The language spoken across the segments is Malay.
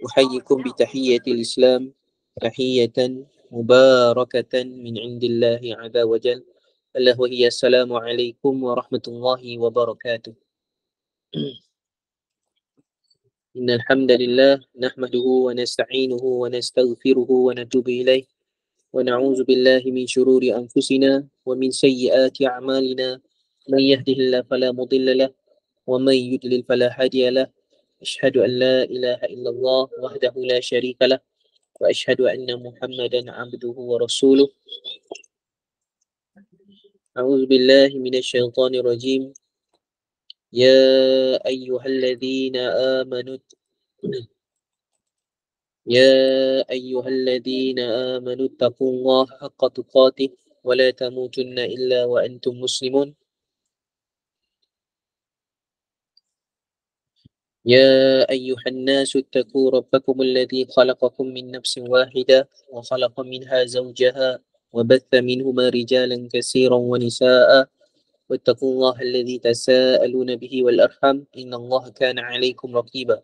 أحييكم بتحية الإسلام تحية مباركة من عند الله عز وجل ألا وهي السلام عليكم ورحمة الله وبركاته. إن الحمد لله نحمده ونستعينه ونستغفره ونتوب إليه ونعوذ بالله من شرور أنفسنا ومن سيئات أعمالنا من يهده الله فلا مضل له ومن يضلل فلا هادي له أشهد أن لا إله إلا الله وحده لا شريك له وأشهد أن محمدا عبده ورسوله. أعوذ بالله من الشيطان الرجيم. يا أيها الذين آمنوا اتقوا الله حق تقاته ولا تموتن إلا وأنتم مسلمون. يا أيها الناس اتقوا ربكم الذي خلقكم من نفس واحدة وخلق منها زوجها وبث منهما رجالا كثيرا ونساء واتقوا الله الذي تساءلون به والأرحم إن الله كان عليكم رقيبا.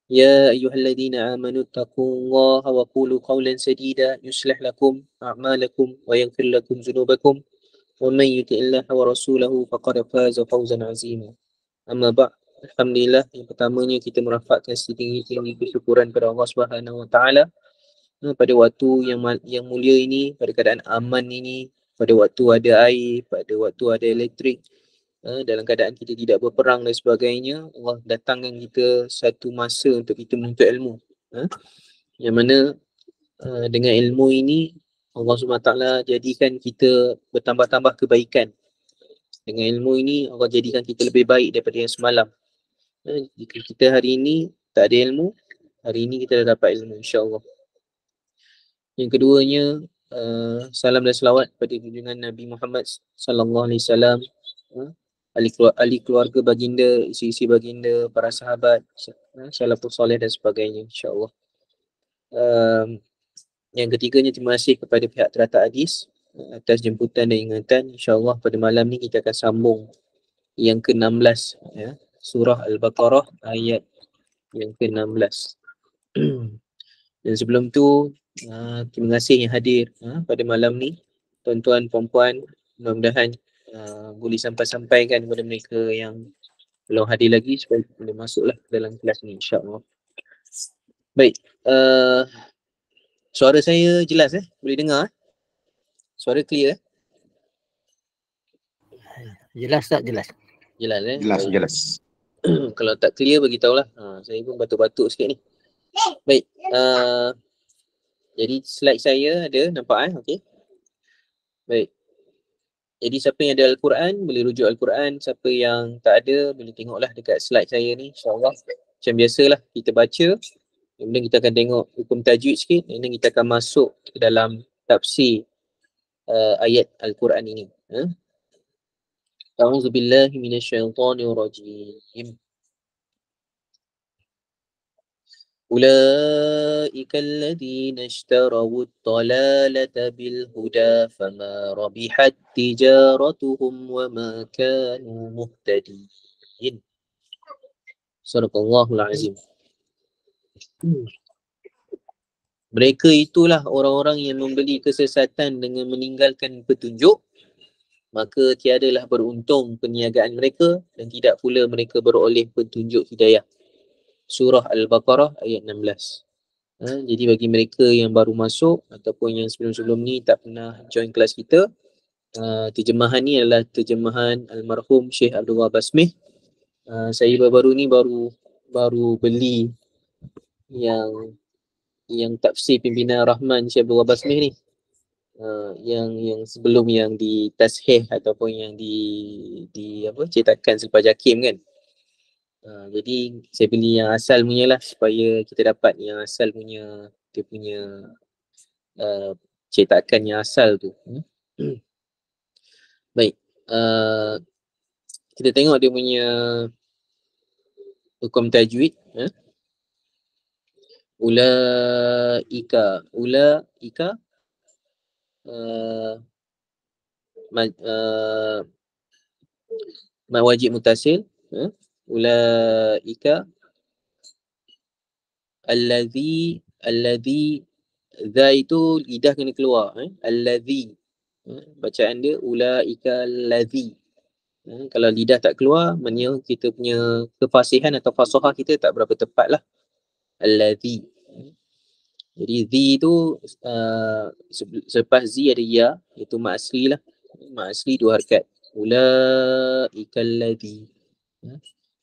يا أيها الذين آمنوا اتقوا الله وقولوا قولا سديدا يصلح لكم أعمالكم ويغفر لكم ذنوبكم ومن يطع الله ورسوله فقد فاز فوزا عظيما. Amma ba', alhamdulillah, yang pertamanya kita merafakkan setinggi-tinggi kesyukuran kepada Allah Subhanahu Wa Taala pada waktu yang mulia ini, pada keadaan aman ini, pada waktu ada air, pada waktu ada elektrik, dalam keadaan kita tidak berperang dan sebagainya. Allah datangkan kita satu masa untuk kita menuntut ilmu, yang mana dengan ilmu ini Allah Subhanahu Wa Taala jadikan kita bertambah-tambah kebaikan. Dengan ilmu ini Allah jadikan kita lebih baik daripada yang semalam. Jika kita hari ini tak ada ilmu, hari ini kita dah dapat ilmu, insya-Allah. Yang keduanya, salam dan selawat kepada junjungan Nabi Muhammad sallallahu alaihi wasallam, ahli keluarga baginda, isi-isi baginda, para sahabat, salafus soleh dan sebagainya, insya-Allah. Yang ketiganya, terima kasih kepada pihak Teratak Hadis atas jemputan dan ingatan. InsyaAllah pada malam ni kita akan sambung yang ke-16, surah Al-Baqarah ayat yang ke-16. Dan sebelum tu, terima kasih yang hadir pada malam ni, tuan-tuan, puan-puan. Mudah-mudahan boleh sampaikan kepada mereka yang belum hadir lagi supaya boleh masuklah dalam kelas ni, insyaAllah. Baik, suara saya jelas boleh dengar? Suara clear? Jelas tak jelas? Jelas Jelas. Kalau tak clear beritahulah. Saya pun batuk-batuk sikit ni. Baik, jadi slide saya ada, nampak okey. Baik. Jadi siapa yang ada Al-Quran boleh rujuk Al-Quran, siapa yang tak ada boleh tengoklah dekat slide saya ni, insya-Allah. Macam biasalah kita baca, kemudian kita akan tengok hukum tajwid sikit, kemudian kita akan masuk ke dalam tafsir ayat Al-Quran ini. A'udzu billahi minasyaitonir rajim. أولئك الذين اشتروا الضلالة بالهدى فما ربحت تجارتهم وما كانوا مهتدين. Sadaqallahul Azim. Mereka itulah orang-orang yang membeli kesesatan dengan meninggalkan petunjuk, maka tiadalah beruntung perniagaan mereka dan tidak pula mereka beroleh petunjuk hidayah. Surah Al-Baqarah ayat 16. Jadi bagi mereka yang baru masuk ataupun yang sebelum-sebelum ni tak pernah join kelas kita, terjemahan ni adalah terjemahan almarhum Syekh Abdul Wahab Basmih. Saya baru-baru ni baru beli yang tafsir pimpinan Rahman Syekh Abdul Wahab Basmih ni. Yang sebelum yang di tasheh ataupun yang di cetakan selepas Jakim kan. Jadi saya beli yang asal punya lah supaya kita dapat yang asal punya, dia punya cetakan yang asal tu. Baik, kita tengok dia punya hukum tajwid. Ulaika wajib mutasil. Ulaika Alladhi, dha itu lidah kena keluar. Alladhi. Bacaan dia ulaika alladhi. Kalau lidah tak keluar, maknanya kita punya kefasihan atau fasahah kita tak berapa tepat lah. Alladhi. Jadi zi tu selepas zi ada ya, itu mak asli lah. Mak asli 2 harakat. Ulaika alladhi.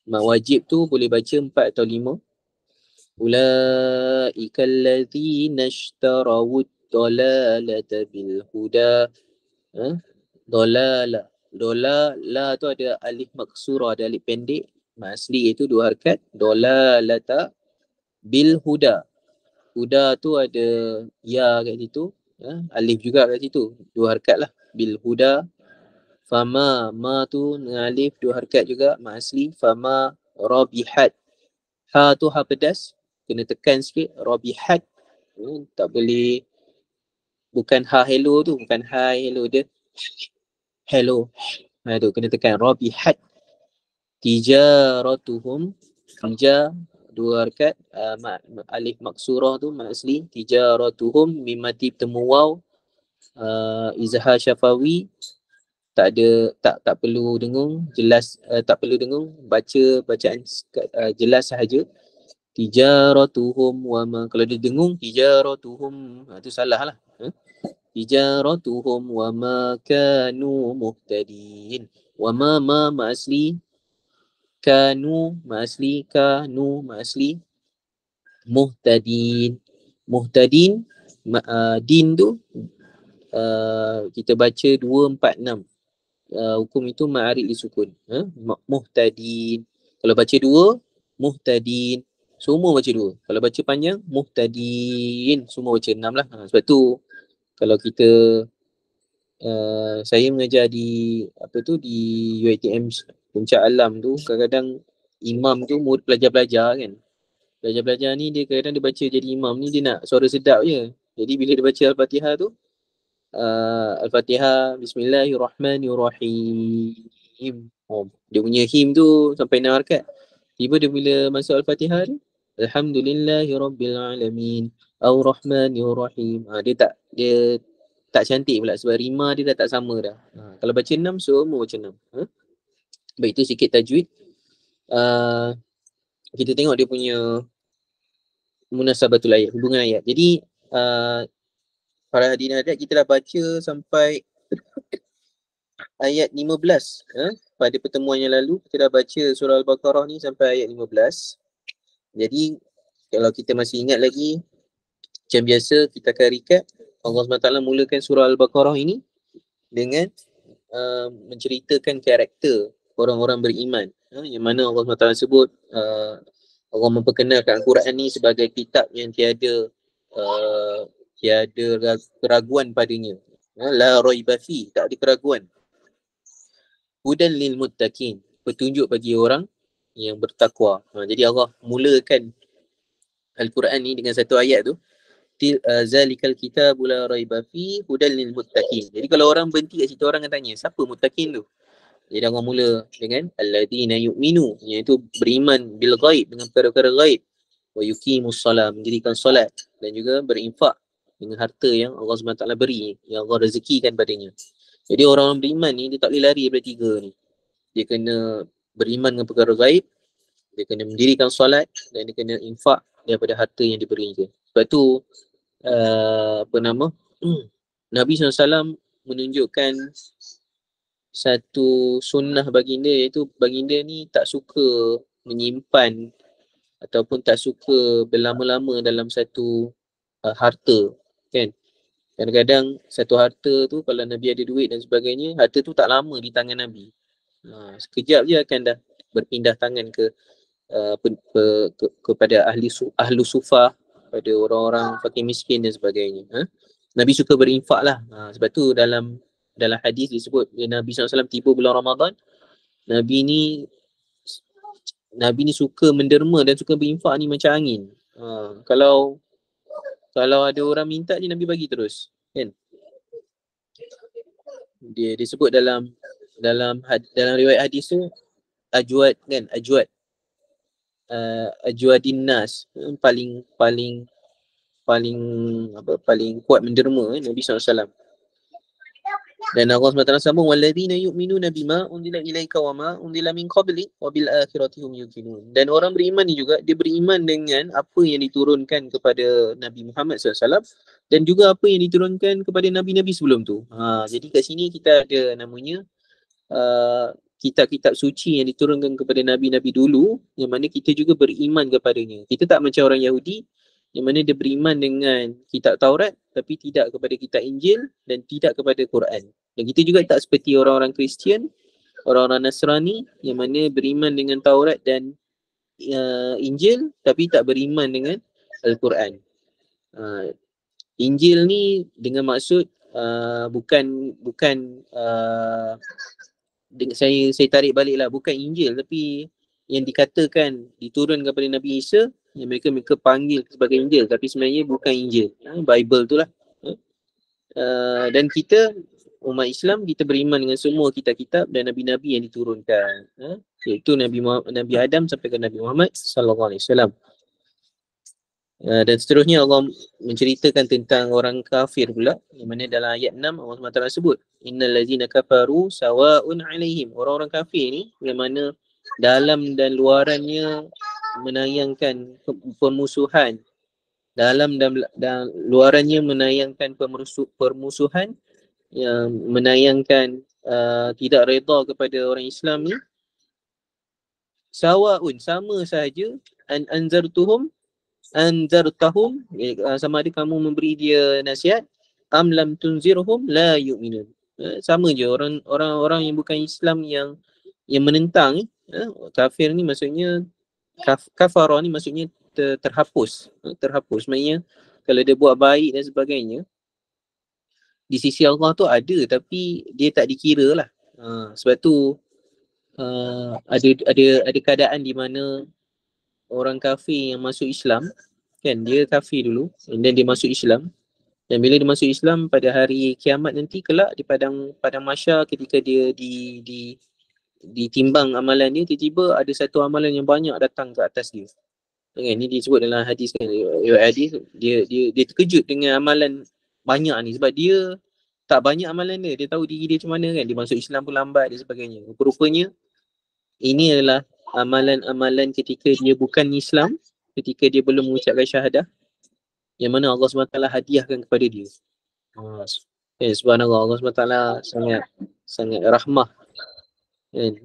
Mak wajib tu boleh baca 4 atau 5. Ulaika alladhina ishtarawud dalalata bil huda. Dolala. Dolala tu ada alif maksurah, ada alif pendek. Mak asli itu 2 harakat. Dolalata bil huda. Huda tu ada ya kat situ. Alif juga kat situ. 2 harakat lah. Bil huda. Fama. Ma tu dengan alif 2 harakat juga. Mak asli. Fama rabihat. Ha tu ha pedas. Kena tekan sikit. Rabihat. Tak boleh. Bukan ha hello tu. Bukan hi hello dia. Hello. Tu kena tekan. Rabihat. Tijaratuhum. Tija 2 harakat. Alif maksurah tu mak asli. Tijaratuhum. Mimati bertemu waw. Izhar syafawi. Tak ada, tak perlu dengung. Jelas, tak perlu dengung. Baca bacaan jelas sahaja. Tijaratuhum wama. Kalau dia dengung, tijaratuhum. Itu salah lah. Tijaratuhum wama kanu muhtadin. Wama ma asli. Kanu ma asli. Kanu ma asli. Muhtadin. Muhtadin. Din tu kita baca 2, 4, 6. Hukum itu ma'arid disukun. Muhtadin. Kalau baca 2, muhtadin. Semua baca 2. Kalau baca panjang, muhtadin. Semua baca 6 lah. Sebab tu kalau kita saya mengajar di di UiTM Puncak Alam tu, kadang-kadang imam tu murid pelajar-pelajar kan. Pelajar-pelajar ni dia kadang-kadang dia baca jadi imam ni dia nak suara sedap je. Jadi bila dia baca Al-Fatihah tu, Al-Fatihah, Bismillahirrahmanirrahim. Dia punya him tu sampai 6 harakat. Tiba dia bila masuk Al-Fatihah tu, Alhamdulillahirrabbilalamin. Ar-Rahmanirrahim. Dia tak cantik pula sebab rima dia dah tak sama dah. Kalau baca 6, semua baca 6. Baik, itu sikit tajwid. Kita tengok dia punya munasabatul ayat, hubungan ayat. Jadi para hadirin hadirat, kita dah baca sampai ayat 15. Pada pertemuan yang lalu kita dah baca surah Al-Baqarah ni sampai ayat 15. Jadi kalau kita masih ingat lagi, macam biasa kita akan recap. Allah SWT mulakan surah Al-Baqarah ini dengan menceritakan karakter orang-orang beriman. Yang mana Allah SWT sebut Allah memperkenalkan Al-Quran ni sebagai kitab yang tiada keraguan padanya. La raiba fi, tak ada keraguan. Hudan lil muttaqin, petunjuk bagi orang yang bertakwa. Jadi Allah mulakan Al-Quran ni dengan satu ayat tu, zalikal kitabul la raiba fi hudan lil muttaqin. Jadi kalau orang berhenti kat situ, orang akan tanya, siapa muttaqin tu? Jadi Allah mula dengan alladzina yu'minu, iaitu beriman bil ghaib, dengan perkara ghaib, wa yuqimus salat, mendirikan solat, dan juga berinfak dengan harta yang Allah SWT beri, yang Allah rezekikan padanya. Jadi orang-orang beriman ni dia tak boleh lari daripada 3 ni. Dia kena beriman dengan perkara ghaib, dia kena mendirikan solat, dan dia kena infak daripada harta yang diberi dia. Sebab tu Nabi SAW menunjukkan satu sunnah baginda, iaitu baginda ni tak suka menyimpan ataupun tak suka berlama-lama dalam satu harta, kan. Kadang-kadang satu harta tu, kalau Nabi ada duit dan sebagainya, harta tu tak lama di tangan Nabi. Sekejap je akan dah berpindah tangan kepada ahlu sufah, pada orang-orang fakir miskin dan sebagainya. Nabi suka berinfak lah. Sebab tu dalam hadis disebut, Nabi SAW tiba bulan Ramadan, Nabi ni suka menderma dan suka berinfak ni macam angin. Kalau ada orang minta je, Nabi bagi terus, kan. Dia disebut dalam riwayat hadis tu ajwad, kan, ajwad. ajwadin nas, paling paling paling paling kuat menderma Nabi SAW. Dan Allah SWT sambung, walladzina yu'minuna bima unzila ilaika wa ma unzila min qabli wa bil akhirati hum yuqinun. Dan orang beriman ni juga, dia beriman dengan apa yang diturunkan kepada Nabi Muhammad SAW dan juga apa yang diturunkan kepada nabi-nabi sebelum tu. Jadi kat sini kita ada namanya kitab-kitab suci yang diturunkan kepada nabi-nabi dulu, yang mana kita juga beriman kepadanya. Kita tak macam orang Yahudi yang mana dia beriman dengan kitab Taurat tapi tidak kepada kitab Injil dan tidak kepada Quran. Dan kita juga tak seperti orang-orang Kristian, orang-orang Nasrani yang mana beriman dengan Taurat dan Injil tapi tak beriman dengan Al-Quran. Injil ni dengan maksud bukan saya tarik baliklah, bukan Injil tapi yang dikatakan diturun kepada Nabi Isa yang mereka panggil sebagai Injil, tapi sebenarnya bukan Injil, Bible tu lah. Dan kita umat Islam, kita beriman dengan semua kitab-kitab dan nabi-nabi yang diturunkan, iaitu Nabi Adam sampai ke Nabi Muhammad sallallahu alaihi wasallam. Dan seterusnya Allah menceritakan tentang orang kafir pula, yang mana dalam ayat 6 Allah SWT sebut, innal ladzina kafaru sawa'un alaihim. Orang-orang kafir ni yang mana dalam dan luarannya menayangkan permusuhan, dalam dan luarannya menayangkan permusuhan, yang menayangkan tidak redha kepada orang Islam ni, sawa'un, sama sahaja, anzartahum, sama ada kamu memberi dia nasihat, am lam tunzirhum la yu'minun. Sama je orang-orang yang bukan Islam yang menentang kafir ni, maksudnya kafara ni maksudnya terhapus. Maksudnya kalau dia buat baik dan sebagainya, di sisi Allah tu ada tapi dia tak dikira lah. Sebab tu ada keadaan di mana orang kafir yang masuk Islam, kan, dia kafir dulu dan dia masuk Islam, dan bila dia masuk Islam pada hari kiamat nanti kelak di padang mahsyar, ketika dia ditimbang amalan dia, tiba-tiba ada satu amalan yang banyak datang ke atas dia. Kan, ni disebut dalam hadis kan, hadis dia terkejut dengan amalan banyak ni sebab dia tak banyak amalan dia tahu diri dia macam mana kan, dia masuk Islam pun lambat dan sebagainya. Rupanya ini adalah amalan-amalan ketika dia bukan Islam, ketika dia belum mengucapkan syahadah, yang mana Allah SWT hadiahkan kepada dia. Subhanallah, Allah SWT sangat rahmah.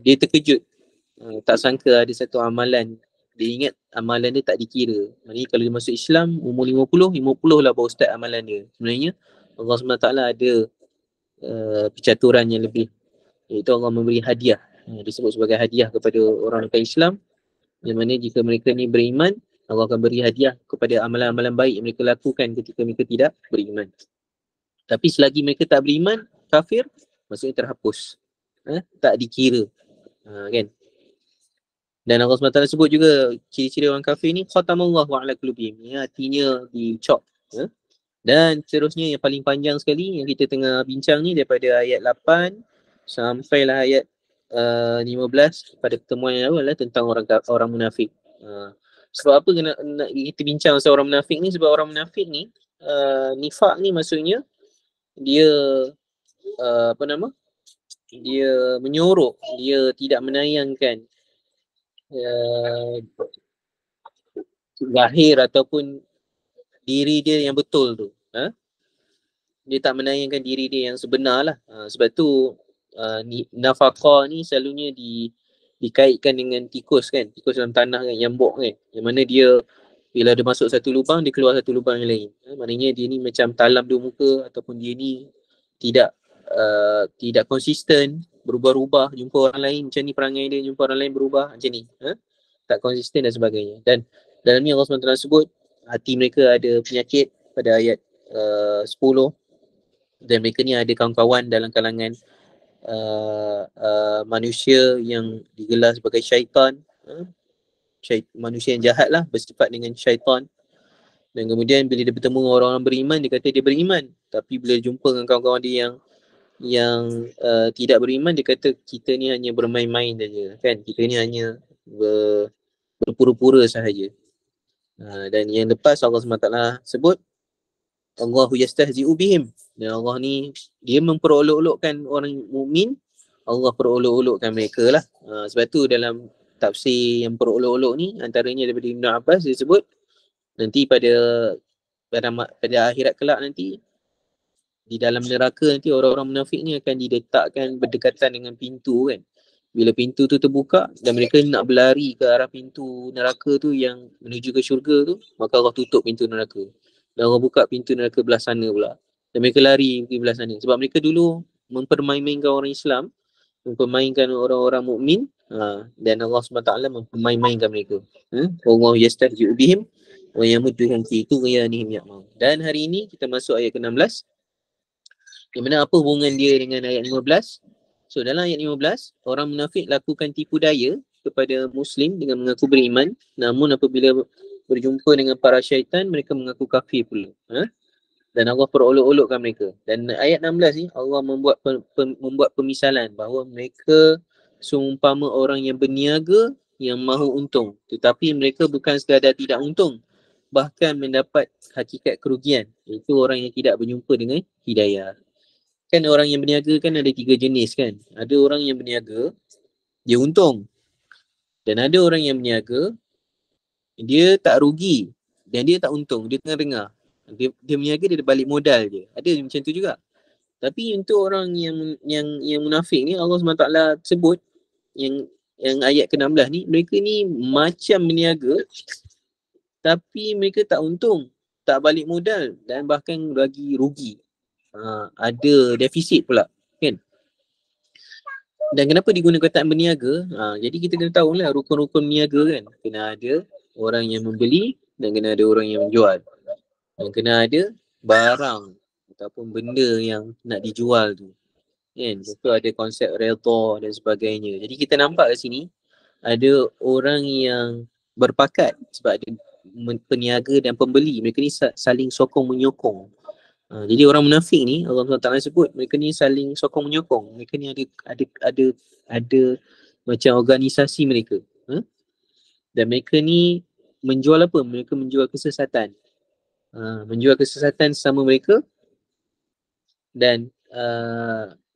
Dia terkejut, tak sangka ada satu amalan. Dia ingat amalan dia tak dikira. Maksudnya kalau dia masuk Islam umur 50 lah baru start amalan dia. Sebenarnya Allah SWT ada percaturan yang lebih, iaitu Allah memberi hadiah. Disebut sebagai hadiah kepada orang bukan Islam, yang mana jika mereka ni beriman, Allah akan beri hadiah kepada amalan-amalan baik yang mereka lakukan ketika mereka tidak beriman. Tapi selagi mereka tak beriman, kafir, maksudnya terhapus, tak dikira, kan. Dan Allah SWT sebut juga ciri-ciri orang kafir ni, khatamallahu ala qulubihim, hatinya dicop. Dan seterusnya yang paling panjang sekali yang kita tengah bincang ni, daripada ayat 8 sampailah ayat 15 pada pertemuan yang lalu, adalah tentang orang munafik. Sebab apa nak kita bincang pasal orang munafik ni? Sebab orang munafik ni, nifak ni maksudnya dia dia menyorok, dia tidak menayangkan zahir ataupun diri dia yang betul tu. Dia tak menayangkan diri dia yang sebenar lah. Sebab tu nafaqah ni selalunya dikaitkan dengan tikus kan, tikus dalam tanah kan, nyambuk kan, yang mana dia bila dia masuk satu lubang, dia keluar satu lubang yang lain. Maknanya dia ni macam talam dua muka, ataupun dia ni tidak konsisten, berubah-ubah, jumpa orang lain macam ni perangai dia, jumpa orang lain berubah macam ni, tak konsisten dan sebagainya. Dan dalam ni Allah SWT sebut hati mereka ada penyakit pada ayat 10, dan mereka ni ada kawan-kawan dalam kalangan manusia yang digelar sebagai syaitan, manusia yang jahat lah, bersifat dengan syaitan. Dan kemudian bila dia bertemu dengan orang-orang beriman, dia kata dia beriman, tapi bila jumpa dengan kawan-kawan dia yang tidak beriman, dia kata kita ni hanya bermain-main saja kan, kita ni hanya berpura-pura sahaja. Dan yang lepas Allah SWT sebut Allahu yastahzi'u bihim. Dan Allah ni dia memperolok-olokkan orang mukmin, Allah perolok-olokkan mereka lah. Sebab tu dalam tafsir yang perolok-olok ni antaranya daripada Ibn Abbas dia sebut nanti pada akhirat kelak nanti di dalam neraka nanti orang-orang munafik ni akan diletakkan berdekatan dengan pintu kan. Bila pintu tu terbuka dan mereka nak berlari ke arah pintu neraka tu yang menuju ke syurga tu, maka Allah tutup pintu neraka. Dan Allah buka pintu neraka belah sana pula. Dan mereka lari pergi belah sana. Sebab mereka dulu mempermain-mainkan orang Islam, mempermainkan orang-orang mukmin, dan Allah SWT mempermain-mainkan mereka. Allah yastahzi'u bihim wa yamudduhum fi tughyanihim ya'mahun. Dan hari ini kita masuk ayat ke-16. Di mana apa hubungan dia dengan ayat 15? So dalam ayat 15, orang munafik lakukan tipu daya kepada Muslim dengan mengaku beriman, namun apabila berjumpa dengan para syaitan, mereka mengaku kafir pula. Dan Allah perolok-olokkan mereka. Dan ayat 16 ni, Allah membuat pemisalan bahawa mereka seumpama orang yang berniaga yang mahu untung. Tetapi mereka bukan sekadar tidak untung, bahkan mendapat hakikat kerugian. Itu orang yang tidak berjumpa dengan hidayah. Kan orang yang berniaga kan ada 3 jenis kan. Ada orang yang berniaga, dia untung. Dan ada orang yang berniaga, dia tak rugi. Dan dia tak untung, dia tengah-tengah. Dia berniaga, dia balik modal je. Ada macam tu juga. Tapi untuk orang yang munafik ni, Allah SWT sebut yang ayat ke-16 ni, mereka ni macam berniaga, tapi mereka tak untung, tak balik modal dan bahkan lagi rugi. Ada defisit pula kan. Dan kenapa digunakan kataan berniaga? Jadi kita kena tahu lah rukun-rukun berniaga kan. Kena ada orang yang membeli dan kena ada orang yang menjual. Dan kena ada barang ataupun benda yang nak dijual tu kan. Lepas tu ada konsep redha dan sebagainya. Jadi kita nampak kat sini ada orang yang berpakat sebab ada peniaga dan pembeli. Mereka ni saling sokong menyokong. Jadi orang munafik ni Allah SWT sebut mereka ni saling sokong menyokong. Mereka ni ada macam organisasi mereka. Dan mereka ni menjual apa? Mereka menjual kesesatan. Menjual kesesatan sesama mereka dan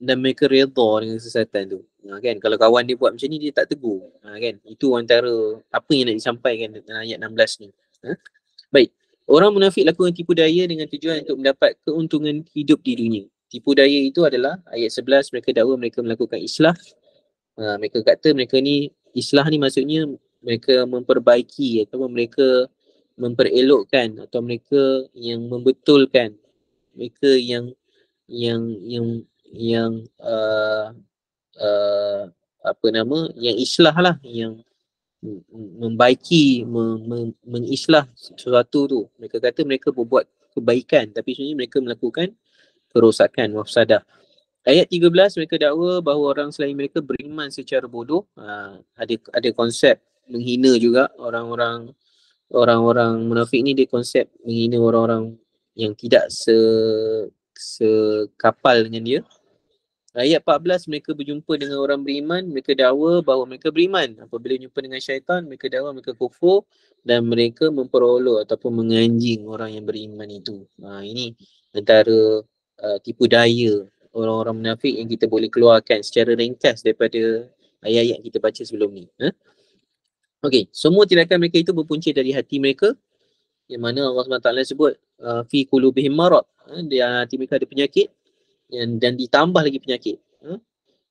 mereka redha dengan kesesatan tu. Kan kalau kawan dia buat macam ni dia tak tegur. Kan itu antara apa yang nak disampaikan dalam ayat 16 ni. Baik. Orang munafik lakukan tipu daya dengan tujuan untuk mendapat keuntungan hidup di dunia. Tipu daya itu adalah ayat 11 mereka dakwa mereka melakukan islah. Mereka kata mereka ni islah ni maksudnya mereka memperbaiki atau mereka memperelokkan atau mereka yang membetulkan, mereka yang yang islah lah, yang membaiki, mengislah sesuatu tu. Mereka kata mereka berbuat kebaikan tapi sebenarnya mereka melakukan kerosakan, mafsadah. Ayat 13 mereka dakwa bahawa orang selain mereka beriman secara bodoh. Ada konsep menghina juga orang-orang munafik ni. Dia konsep menghina orang-orang yang tidak sekapal dengan dia. Ayat 14 mereka berjumpa dengan orang beriman, mereka dakwa bahawa mereka beriman. Apabila jumpa dengan syaitan, mereka dakwa mereka kufur dan mereka memperolok ataupun menganjing orang yang beriman itu. Ini antara tipu daya orang-orang munafik yang kita boleh keluarkan secara ringkas daripada ayat-ayat yang kita baca sebelum ni. Okey, semua tindakan mereka itu berpunca dari hati mereka, yang mana Allah SWT sebut fi qulubihim marad. Di hati mereka ada penyakit dan ditambah lagi penyakit.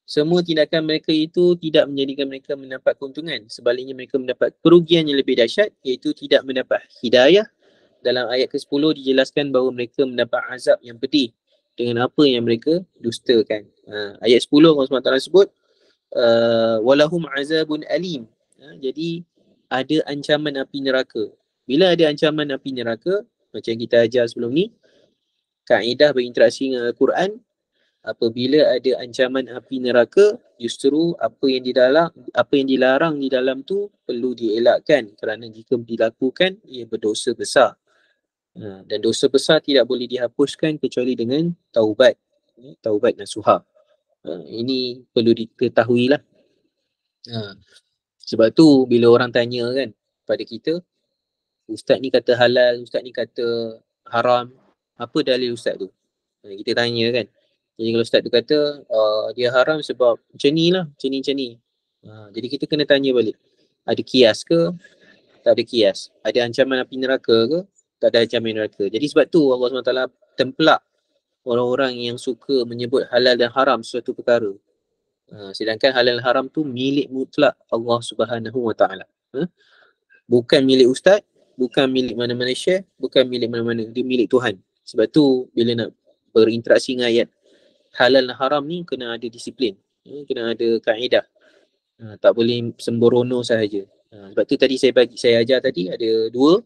Semua tindakan mereka itu tidak menjadikan mereka mendapat keuntungan. Sebaliknya mereka mendapat kerugian yang lebih dahsyat, iaitu tidak mendapat hidayah. Dalam ayat ke-10 dijelaskan bahawa mereka mendapat azab yang pedih dengan apa yang mereka dustakan. Ayat 10 Allah SWT sebut walahum azabun alim. Jadi ada ancaman api neraka. Bila ada ancaman api neraka, macam kita ajar sebelum ni, kaedah berinteraksi dengan Al-Quran, apabila ada ancaman api neraka, justru apa yang dilarang di dalam tu perlu dielakkan, kerana jika dilakukan ia berdosa besar. Dan dosa besar tidak boleh dihapuskan kecuali dengan taubat nasuha. Ini perlu diketahui lah. Sebab tu bila orang tanya kan, kepada kita, ustaz ni kata halal, ustaz ni kata haram, apa dalil ustaz tu? Kita tanya kan. Jadi kalau ustaz tu kata dia haram sebab macam ni lah, macam ni. Jadi kita kena tanya balik, ada kias ke? Tak ada kias. Ada ancaman api neraka ke? Tak ada ancaman neraka. Jadi sebab tu Allah SWT tempelak orang-orang yang suka menyebut halal dan haram suatu perkara. Sedangkan halal dan haram tu milik mutlak Allah SWT. Bukan milik ustaz, bukan milik mana-mana syekh, bukan milik mana-mana. Dia milik Tuhan. Sebab tu bila nak berinteraksi dengan ayat halal dan haram ni kena ada disiplin. Kena ada kaedah. Tak boleh sembrono sahaja. Sebab tu tadi saya ajar tadi ada dua,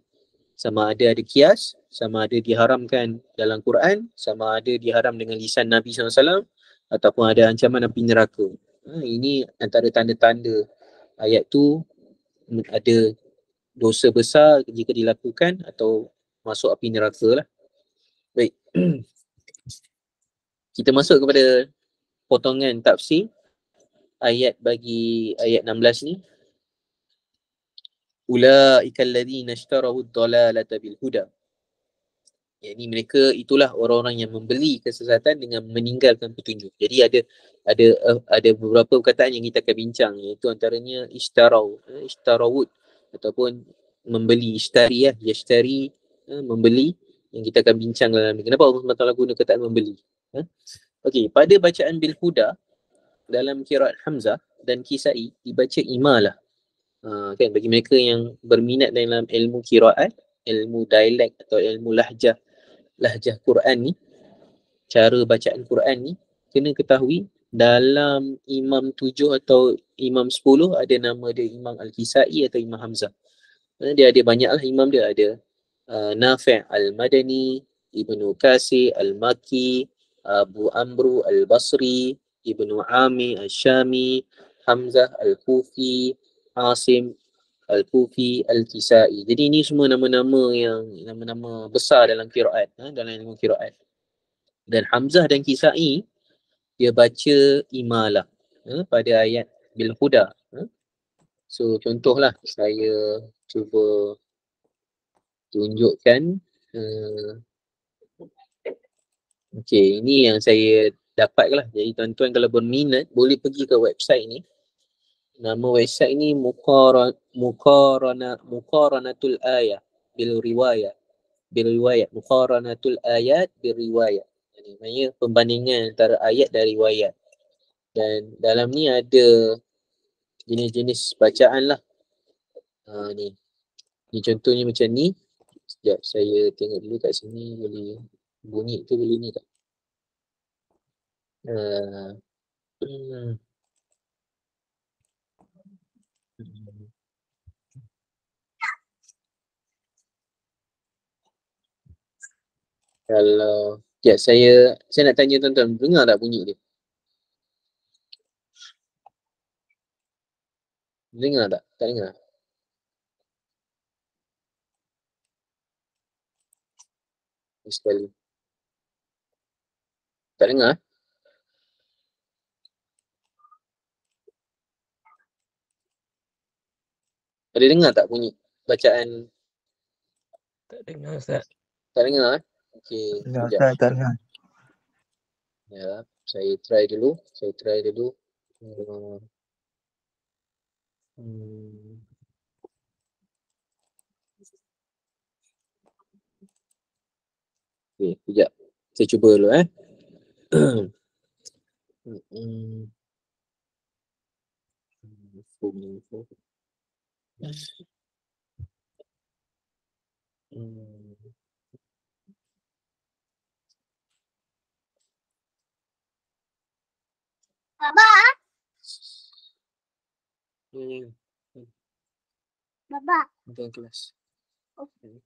sama ada kias, sama ada diharamkan dalam Quran, sama ada diharam dengan lisan Nabi SAW, ataupun ada ancaman api neraka. Ini antara tanda-tanda ayat tu ada dosa besar jika dilakukan atau masuk api neraka lah. Baik. Kita masuk kepada potongan tafsir ayat bagi ayat 16 ni. Ulaika alladhina ishtaraw ad-dalalata bil huda. Yakni mereka itulah orang-orang yang membeli kesesatan dengan meninggalkan petunjuk. Jadi ada beberapa perkataan yang kita akan bincang, iaitu antaranya ishtarawud ataupun membeli, yashtari, membeli, yang kita akan bincang dalam ni. Kenapa Allah SWT guna perkataan membeli? Okey, pada bacaan bil huda dalam qiraat Hamzah dan Kisai dibaca imalah. Kan, bagi mereka yang berminat dalam ilmu qiraat, ilmu dialek atau ilmu lahjah Quran ni, cara bacaan Quran ni, kena ketahui dalam Imam 7 atau Imam 10 ada nama dia Imam Al-Kisai atau Imam Hamzah. Dia ada banyaklah imam dia, ada Nafi' Al-Madani, Ibnu Kasir Al-Maki, Abu Amru Al-Basri, Ibnu Ami Al-Syami, Hamzah Al-Kufi, Asim Al-Kufi, Al-Kisai. Jadi ini semua nama-nama besar dalam qiraat, dalam ilmu qiraat. Dan Hamzah dan Kisai dia baca imalah pada ayat bil huda. So contohlah saya cuba tunjukkan. Okey, ini yang saya dapat lah. Jadi tuan-tuan kalau berminat boleh pergi ke website ni. Nama website ni Muqaranatul Ayat bil Riwayat. Muqaranatul Ayat bil Riwayat. Maksudnya pembandingan antara ayat dan riwayat. Dan dalam ni ada jenis-jenis bacaan lah. Ni contohnya macam ni. Sekejap saya tengok dulu kat sini, boleh bunyi tu boleh ni tak? Kalau saya nak tanya tuan-tuan, dengar tak bunyi dia? Dengar tak? Tak dengar? Sekali. Tak dengar? Ada dengar tak bunyi bacaan? Tak dengar Ustaz. Tak dengar? Okey. Dengar Ustaz, tak dengar. Ya, saya try dulu. Okey, sekejap. Saya cuba dulu Baba. Baba. Bukan kelas. Okay.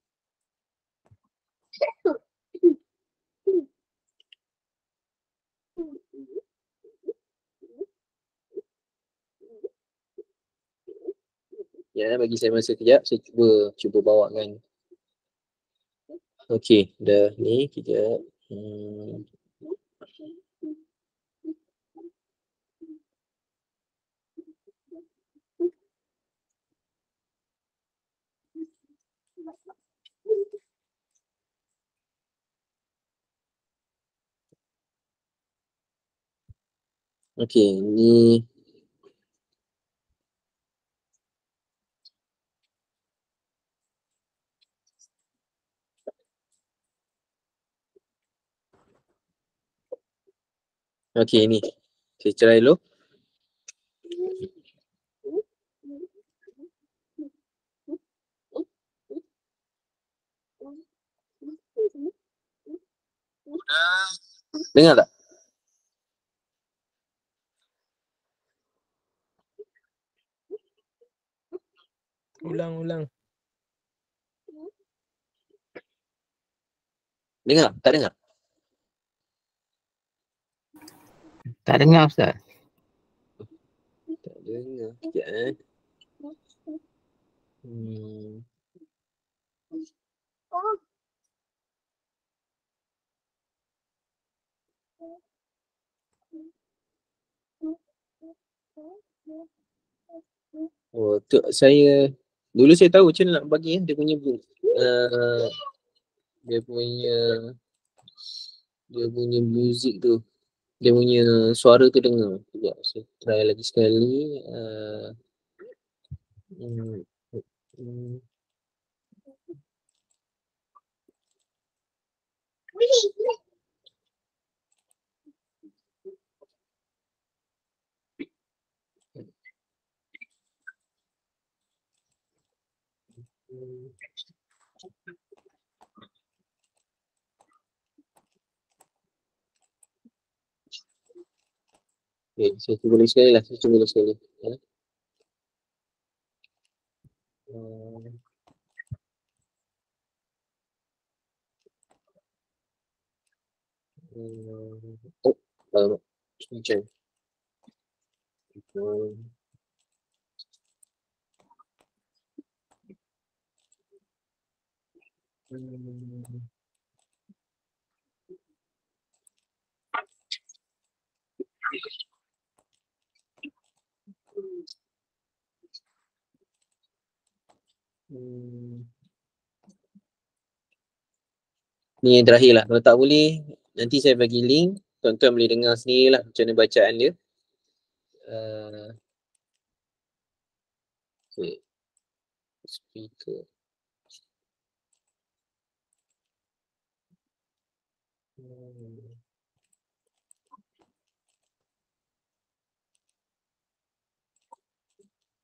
Ya, bagi saya masa kejap. Saya cuba bawakan. Okey, dah ni kejap. Okey, ni okey ni. Saya try dulu. Dengar tak? Ulang. Dengar? Tak dengar? Tak dengar Ustaz. Tak dengar. Sekejap Hmm. Oh, tu saya dulu saya tahu macam mana nak bagi dia punya dia punya music tu. Dia punya suara tu dengar. Sekejap saya try lagi sekali. Hmm. Hmm. Okay, saya cuba lagi sekali lah. Saya cuba lagi sekali. Ya. Oh, alamak. Macam. Ni yang terakhir lah. Kalau tak boleh, nanti saya bagi link. Tuan-tuan boleh dengar sendiri lah macam mana bacaan dia. Okay. Speaker.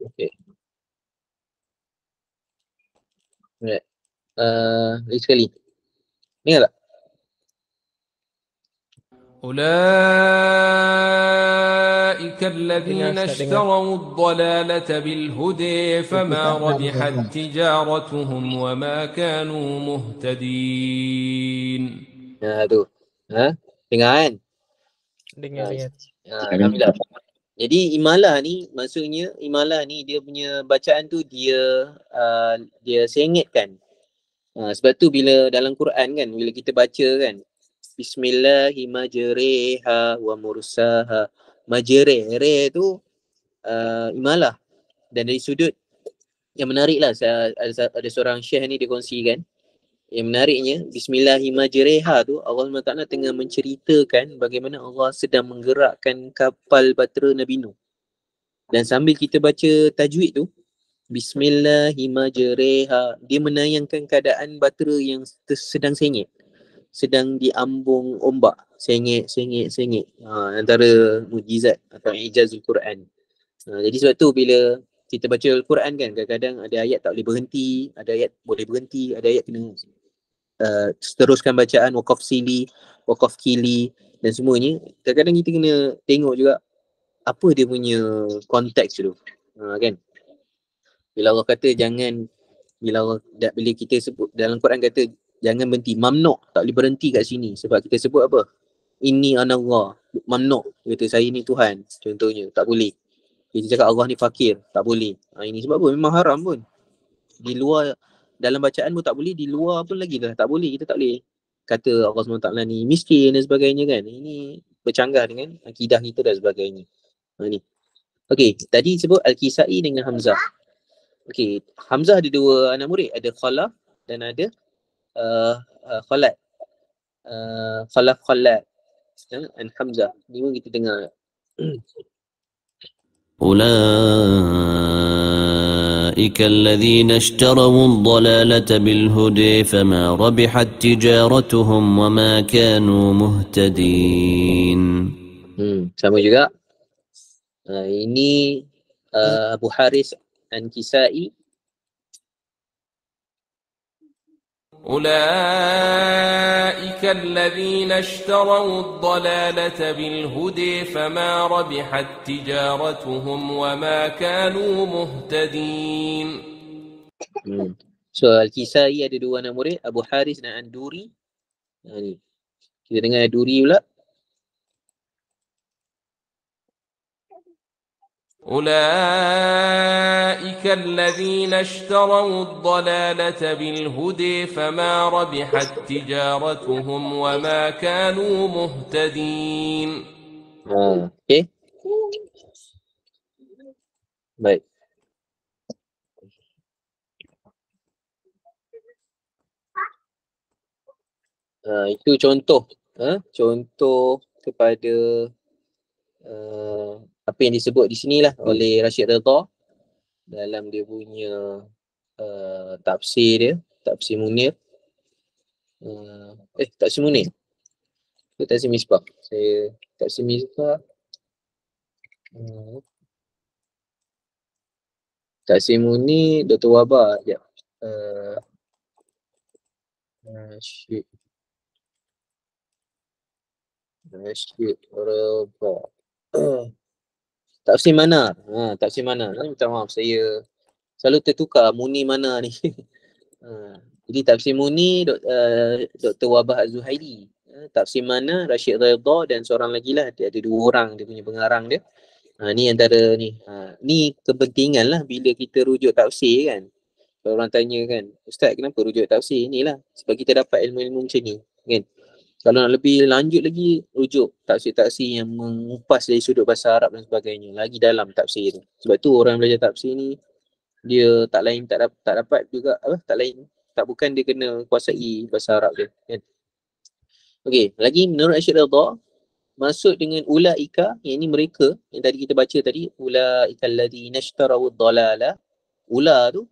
Okay. Alright. Lagi sekali. Dengar tak? أولئك الذين Dengar, Ustaz, dengar. اشتروا الضلالة بالهدى فما ربحت تجارتهم وما كانوا مهتدين. Tu. Dengar kan? Dengar. Alhamdulillah. Jadi imalah ni maksudnya imalah ni dia punya bacaan tu dia sengitkan. Sebab tu bila dalam Quran kan bila kita baca kan Bismillahirrahmanirrahim wa mursaha majrih tu imalah. Dan dari sudut yang menarik lah ada seorang syekh ni dia kongsikan yang menariknya Bismillahirrahmanirrahim tu Allah SWT tengah menceritakan bagaimana Allah sedang menggerakkan kapal bahtera Nabi Nuh. Dan sambil kita baca tajwid tu Bismillahirrahmanirrahim dia menayangkan keadaan bahtera yang sedang sengit, sedang diambung ombak, sengit. Antara mujizat atau ijazul Quran. Jadi sebab tu bila kita baca Al-Quran kan kadang-kadang ada ayat tak boleh berhenti, ada ayat boleh berhenti, ada ayat kena teruskan bacaan waqaf kili dan semuanya. Kadang-kadang kita kena tengok juga apa dia punya konteks tu. Kan? Bila Allah kata bila kita sebut dalam Quran kata jangan berhenti, mamnu', tak boleh berhenti kat sini sebab kita sebut apa? Inni anallah, mamnu', kata saya ni Tuhan contohnya, tak boleh. Kita cakap Allah ni fakir, tak boleh. Ini sebab apa? Memang haram pun. Di luar dalam bacaan pun tak boleh, di luar pun lagi dah tak boleh. Kita tak boleh kata Allah SWT ni miskin dan sebagainya kan. Ini bercanggah dengan akidah kita dan sebagainya. Ni. Okey, tadi sebut Al-Kisai dengan Hamzah. Okey, Hamzah ada dua anak murid, ada Khalaf dan ada Khalat. Khalaf dan Hamzah. Ni pun kita dengar. أولئك الذين اشتروا الضلالة بالهدى فما ربحت تجارتهم وما كانوا مهتدين. Sama juga. Ini Abu Haris An-Kisai. أولئك الذين اشتروا الضلالة بالهدى فما ربحت تجارتهم وما كانوا مهتدين. So Al-Kisai ada dua anak murid, Abu Haris dan An-Duri. Ni. Kita dengar Duri pula. أولئك الذين اشتروا الضلالة بالهدى فما ربحت تجارتهم وما كانوا مهتدين. Okay. Baik. Itu contoh. Contoh kepada apa yang disebut di sinilah oleh Rashid Ridha dalam dia punya tafsir dia, tafsir Munir. Tafsir Munir. Itu tafsir Misbah. Tafsir Misbah. Tafsir Munir Dr. Wabah. Sekejap. Rashid Ridha. Tafsir Manar. Tafsir Manar. Minta maaf, saya selalu tertukar Muni mana ni. Jadi tafsir Muni Dr. Wabah Az-Zuhairi. Tafsir Manar Rashid Ridha dan seorang lagi lah. Dia ada dua orang dia punya pengarang dia. Ni antara ni. Ni kepentingan lah bila kita rujuk tafsir kan. Kalau orang tanya kan, Ustaz kenapa rujuk tafsir? Inilah sebab kita dapat ilmu-ilmu macam ni kan. Kalau nak lebih lanjut lagi, rujuk tafsir-tafsir yang mengupas dari sudut bahasa Arab dan sebagainya. Lagi dalam tafsir tu. Sebab tu orang belajar tafsir ni, dia tak dapat juga, bukan dia kena kuasai bahasa Arab dia. Kan? Okey, lagi menurut Rashid Ridha, maksud dengan ulaika, yang ini mereka, yang tadi kita baca tadi, ulaika alladhina ishtarawud dhalala. Ula tu,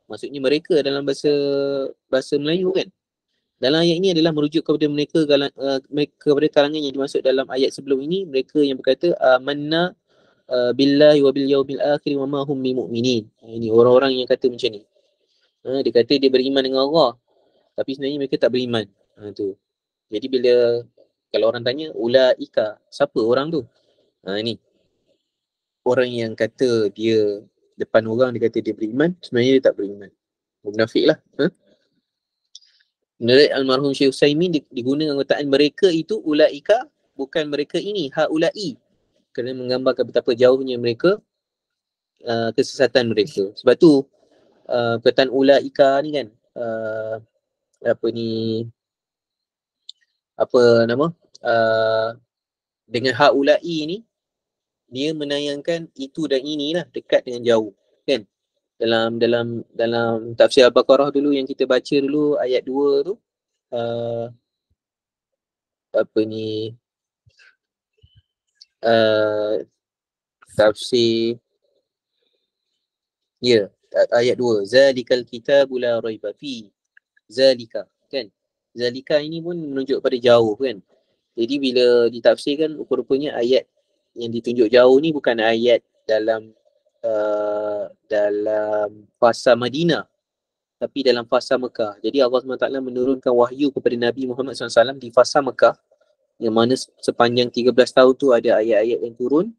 maksudnya mereka dalam bahasa Melayu kan. Dalam ayat ini adalah merujuk kepada mereka kepada kalangan yang dimaksud dalam ayat sebelum ini, mereka yang berkata amanna billahi wa bil yaumil akhir wa ma hum bimu'minin. Ini orang-orang yang kata macam ni. Dia kata dia beriman dengan Allah, tapi sebenarnya mereka tak beriman. Tu. Jadi bila kalau orang tanya ulaika, siapa orang tu? Ini orang yang kata dia depan orang dia kata dia beriman, sebenarnya dia tak beriman. Munafik lah. Menurut almarhum Syekh Utsaimin digunakan anggotaan mereka itu ulaika, bukan mereka ini, haulai, kerana menggambarkan betapa jauhnya mereka kesesatan mereka. Sebab tu perkataan ulaika ni kan dengan haulai ni dia menayangkan itu dan inilah dekat dengan jauh kan. Dalam tafsir Al-Baqarah dulu yang kita baca dulu ayat 2 tu tafsir ayat 2 zalikal kitabu la raiba fi. Zalika kan, zalika ini pun menunjuk pada jauh kan. Jadi bila ditafsirkan rupa-rupanya ayat yang ditunjuk jauh ni bukan ayat dalam fasa Madinah, tapi dalam fasa Mekah. Jadi Allah SWT menurunkan wahyu kepada Nabi Muhammad SAW di fasa Mekah, yang mana sepanjang 13 tahun tu ada ayat-ayat yang turun.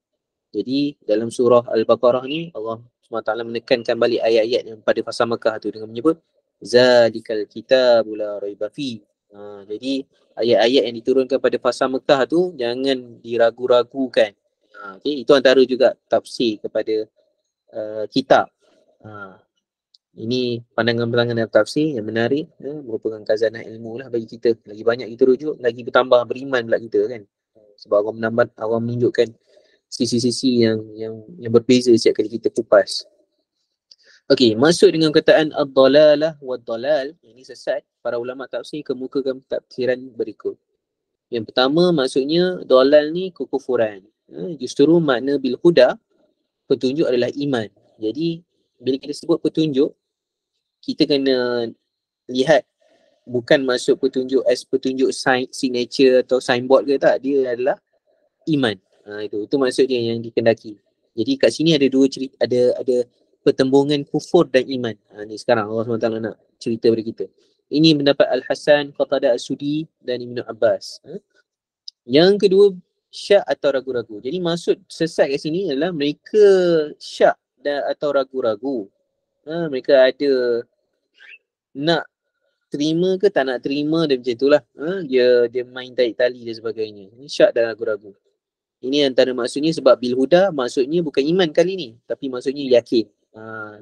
Jadi dalam surah Al-Baqarah ni Allah SWT menekankan balik ayat-ayat yang pada fasa Mekah tu dengan menyebut zalikal kitabu la raiba fi. Jadi ayat-ayat yang diturunkan pada fasa Mekah tu jangan diragu-ragukan. Okay, itu antara juga tafsir kepada kitab. Ini pandangan-pandangan dalam tafsir yang menarik, merupakan khazanah ilmu lah bagi kita. Lagi banyak kita rujuk, lagi bertambah beriman pula kita kan. Sebab Allah menunjukkan sisi-sisi yang berbeza setiap kali kita kupas. Okey, maksud dengan perkataan ad-dalalah wad-dalal, ini sesat, para ulama tafsir kemukakan tafsiran berikut. Yang pertama maksudnya dalal ni kekufuran. Justru makna bil huda, petunjuk adalah iman. Jadi bila kita sebut petunjuk, kita kena lihat bukan masuk petunjuk as petunjuk signature atau signboard ke tak, dia adalah iman. Itu maksud dia yang dikendaki. Jadi kat sini ada dua cerita, ada pertembungan kufur dan iman. Ni sekarang Allah SWT nak cerita pada kita. Ini pendapat Al-Hasan, Qatadah As-Sudi dan Ibn Abbas. Yang kedua, syak atau ragu-ragu. Jadi maksud sesat kat sini adalah mereka syak atau ragu-ragu. Mereka ada nak terima ke tak nak terima, dia macam itulah. Dia main tarik tali dan sebagainya. Ini syak dan ragu-ragu. Ini antara maksudnya, sebab bil huda maksudnya bukan iman kali ni, tapi maksudnya yakin.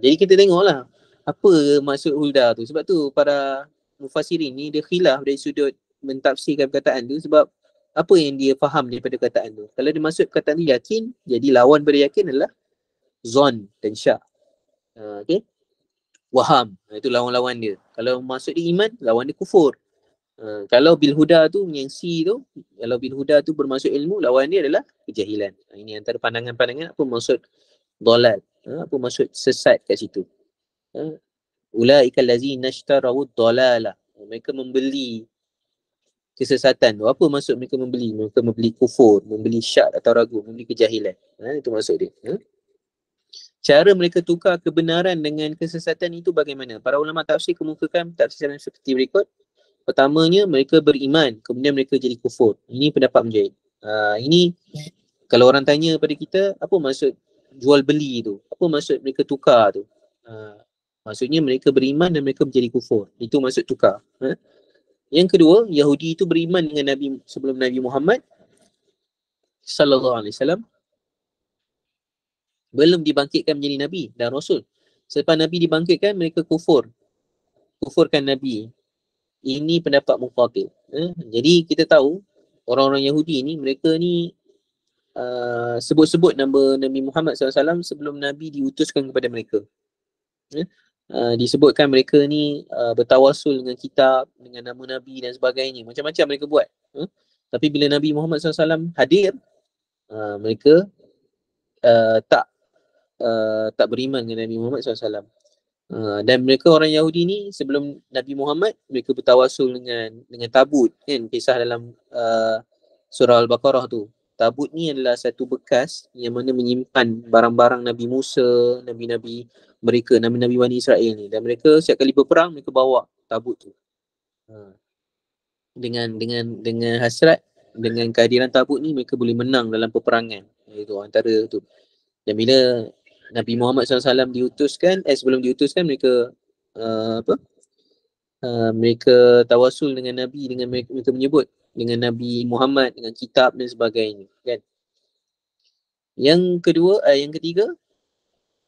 Jadi kita tengoklah apa maksud huda tu. Sebab tu para mufassirin ni dia khilaf dari sudut mentafsirkan perkataan tu, sebab apa yang dia faham daripada perkataan tu. Kalau dia maksud perkataan tu yakin, jadi lawan pada yakin adalah zon dan syak. Okay? Waham, itu lawan-lawan dia. Kalau maksud dia iman, lawan dia kufur. Kalau bil huda tu, yang C tu, kalau bil huda tu bermaksud ilmu, lawan dia adalah kejahilan. Ini antara pandangan-pandangan apa maksud dolal, apa maksud sesat kat situ. Ulaika allazina ishtaraw ad-dalalah, mereka membeli kesesatan tu. Apa maksud mereka membeli? Mereka membeli kufur, membeli syak atau ragu, membeli kejahilan. Itu maksud dia. Cara mereka tukar kebenaran dengan kesesatan itu bagaimana? Para ulama tafsir kemukakan tafsiran seperti berikut. Pertamanya, mereka beriman, kemudian mereka jadi kufur. Ini pendapat Mujahid. Ini kalau orang tanya pada kita, apa maksud jual beli tu? Apa maksud mereka tukar tu? Maksudnya mereka beriman dan mereka menjadi kufur. Itu maksud tukar. Yang kedua, Yahudi itu beriman dengan Nabi sebelum Nabi Muhammad sallallahu alaihi wasallam belum dibangkitkan menjadi Nabi dan Rasul. Selepas Nabi dibangkitkan, mereka kufurkan Nabi. Ini pendapat Muqatil. Jadi kita tahu orang-orang Yahudi ni, mereka ni sebut-sebut nama Nabi Muhammad SAW sebelum Nabi diutuskan kepada mereka. Disebutkan mereka ni bertawasul dengan kitab, dengan nama Nabi dan sebagainya. Macam-macam mereka buat. Tapi bila Nabi Muhammad SAW hadir, mereka tak beriman dengan Nabi Muhammad SAW. Dan mereka orang Yahudi ni sebelum Nabi Muhammad, mereka bertawasul dengan tabut, kan, kisah dalam surah Al-Baqarah tu. Tabut ni adalah satu bekas yang mana menyimpan barang-barang Nabi Musa, nabi-nabi mereka, nabi-nabi Bani Israel ni, dan mereka setiap kali berperang mereka bawa tabut tu. Dengan hasrat, dengan kehadiran tabut ni mereka boleh menang dalam peperangan. Itu antara tu. Dan bila Nabi Muhammad SAW diutuskan, sebelum diutuskan mereka mereka tawasul dengan Nabi, dengan mereka menyebut dengan Nabi Muhammad, dengan kitab dan sebagainya, kan. Yang ketiga,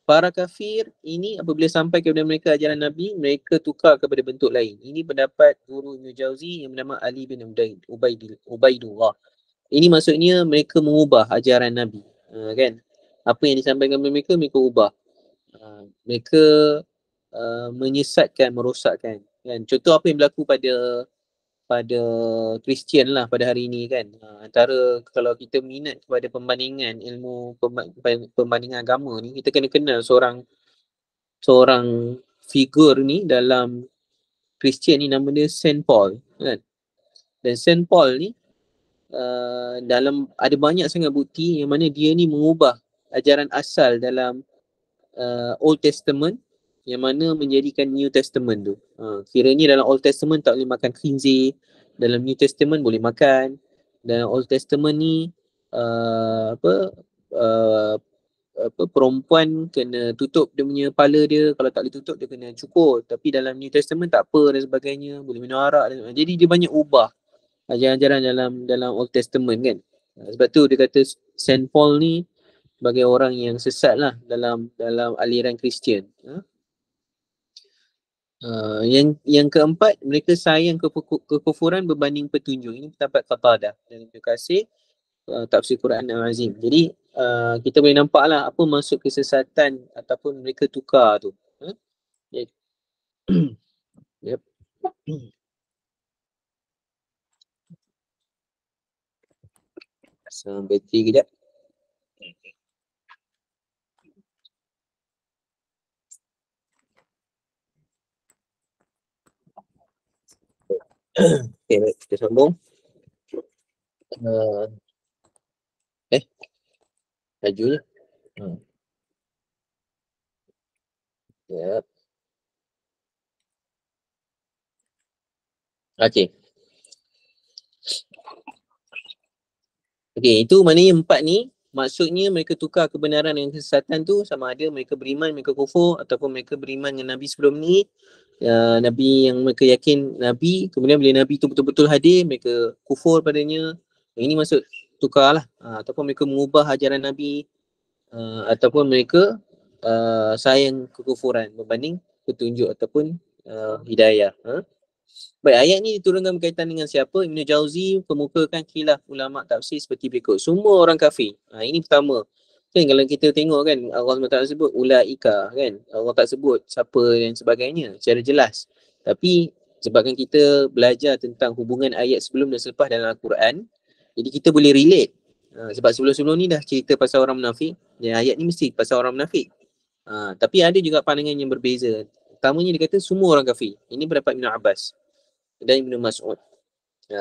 para kafir ini apabila sampai kepada mereka ajaran Nabi, mereka tukar kepada bentuk lain. Ini pendapat guru Ibn Jauzi yang bernama Ali bin Ubaidullah. Ini maksudnya mereka mengubah ajaran Nabi, kan. Apa yang disampaikan kepada mereka, mereka ubah. Mereka menyesatkan, merosakkan. Kan? Contoh apa yang berlaku pada Kristian lah pada hari ini, kan. Antara, kalau kita minat kepada pembandingan ilmu pembandingan agama ni, kita kena kenal seorang figur ni dalam Kristian ni, nama dia Saint Paul, kan. Dan Saint Paul ni ada banyak sangat bukti yang mana dia ni mengubah ajaran asal dalam Old Testament yang mana menjadikan New Testament tu. Kiranya dalam Old Testament tak boleh makan khinzir, dalam New Testament boleh makan. Dalam Old Testament ni perempuan kena tutup dia punya kepala dia, kalau tak boleh tutup dia kena cukur. Tapi dalam New Testament tak apa dan sebagainya, boleh minum arak dan jadi dia banyak ubah ajaran-ajaran dalam Old Testament, kan. Sebab tu dia kata Saint Paul ni sebagai orang yang sesat lah dalam aliran Kristian. Yang keempat, mereka sayang kekufuran berbanding petunjuk. Ini pendapat Qatadah dan Ibnu Katsir, tafsir Quran Al-Azim. Jadi kita boleh nampak lah apa maksud kesesatan ataupun mereka tukar tu. Yep. Pasang bateri kejap. Okay, baik, kita sambung. Laju je. Yep. Okay. Okay, itu maknanya 4 ni, maksudnya mereka tukar kebenaran dengan kesesatan tu, sama ada mereka beriman, mereka kufur, ataupun mereka beriman dengan Nabi sebelum ni, Nabi yang mereka yakin Nabi, kemudian bila Nabi tu betul-betul hadir, mereka kufur padanya. Ini maksud tukar lah. Ataupun mereka mengubah ajaran Nabi, ataupun mereka sayang kekufuran berbanding petunjuk ataupun hidayah. Baik, ayat ni diturunkan berkaitan dengan siapa? Ibn Jauzi kemukakan khilaf ulama tafsir seperti berikut. Semua orang kafir. Ini pertama. Kan kalau kita tengok kan Allah SWT sebut ulaika kan. Allah tak sebut siapa dan sebagainya secara jelas. Tapi sebabkan kita belajar tentang hubungan ayat sebelum dan selepas dalam Al-Quran, jadi kita boleh relate. Sebab sebelum-sebelum ni dah cerita pasal orang munafik. Dan ayat ni mesti pasal orang munafik. Tapi ada juga pandangan yang berbeza. Pertamanya dia kata semua orang kafir. Ini pendapat Ibn Abbas dan Ibn Mas'ud.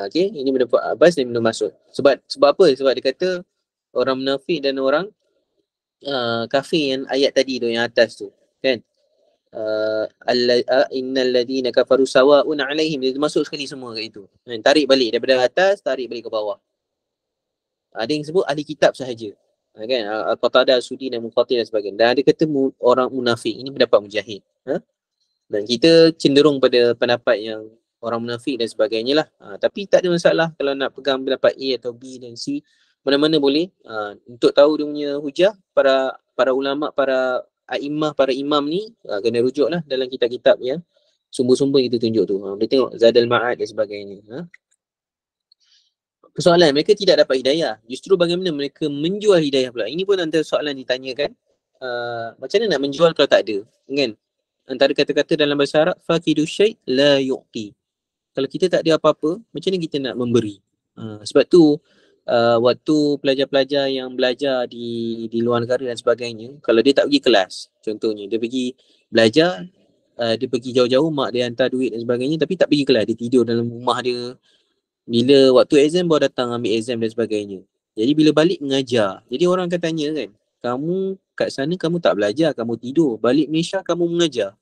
Okay, ini pendapat Abbas dan Ibn Mas'ud. Sebab apa? Sebab dia kata orang munafik dan orang kafir yang ayat tadi tu, yang atas tu. Kan? Innal ladina kafaru sawa'un 'alaihim. Dia masuk sekali semua kat itu. Tarik balik daripada atas, tarik balik ke bawah. Ada yang sebut ahli kitab sahaja. Kan? Al-Qatadah, Sudi dan Muqatil dan sebagainya. Dan ada kata orang munafik. Ini pendapat Mujahid. Dan kita cenderung pada pendapat yang orang munafik dan sebagainya lah. Tapi tak ada masalah kalau nak pegang pendapat A atau B dan C, mana-mana boleh. Untuk tahu dia punya hujah, para ulama, para a'immah, para imam ni kena rujuk lah dalam kitab-kitab yang sumber-sumber kita tunjuk tu. Boleh tengok Zadal Ma'ad dan sebagainya. Persoalan, mereka tidak dapat hidayah. Justru bagaimana mereka menjual hidayah pula. Ini pun antara soalan ditanyakan. Macam mana nak menjual kalau tak ada? Kan? Antara kata-kata dalam bahasa Arab, faqidu syai' la yu'ti. Kalau kita tak ada apa-apa, macam mana kita nak memberi? Sebab tu waktu pelajar-pelajar yang belajar di luar negara dan sebagainya, kalau dia tak pergi kelas, contohnya dia pergi belajar, dia pergi jauh-jauh, mak dia hantar duit dan sebagainya, tapi tak pergi kelas, dia tidur dalam rumah dia. Bila waktu exam baru datang ambil exam dan sebagainya. Jadi bila balik mengajar, jadi orang akan tanya kan, kamu kat sana kamu tak belajar, kamu tidur, balik Malaysia kamu mengajar.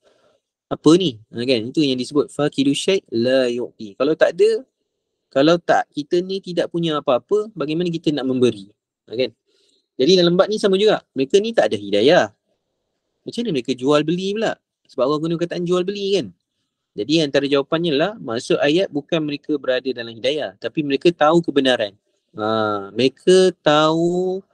Apa ni? Kan? Itu yang disebut faqidu syai' la yu'ti. Kalau tak ada, kalau tak, kita ni tidak punya apa-apa, bagaimana kita nak memberi? Kan? Jadi dalam bab ni sama juga. Mereka ni tak ada hidayah. Macam mana mereka jual beli pula? Sebab Allah guna kataan jual beli kan? Jadi antara jawapannya lah, maksud ayat bukan mereka berada dalam hidayah, tapi mereka tahu kebenaran. Mereka tahu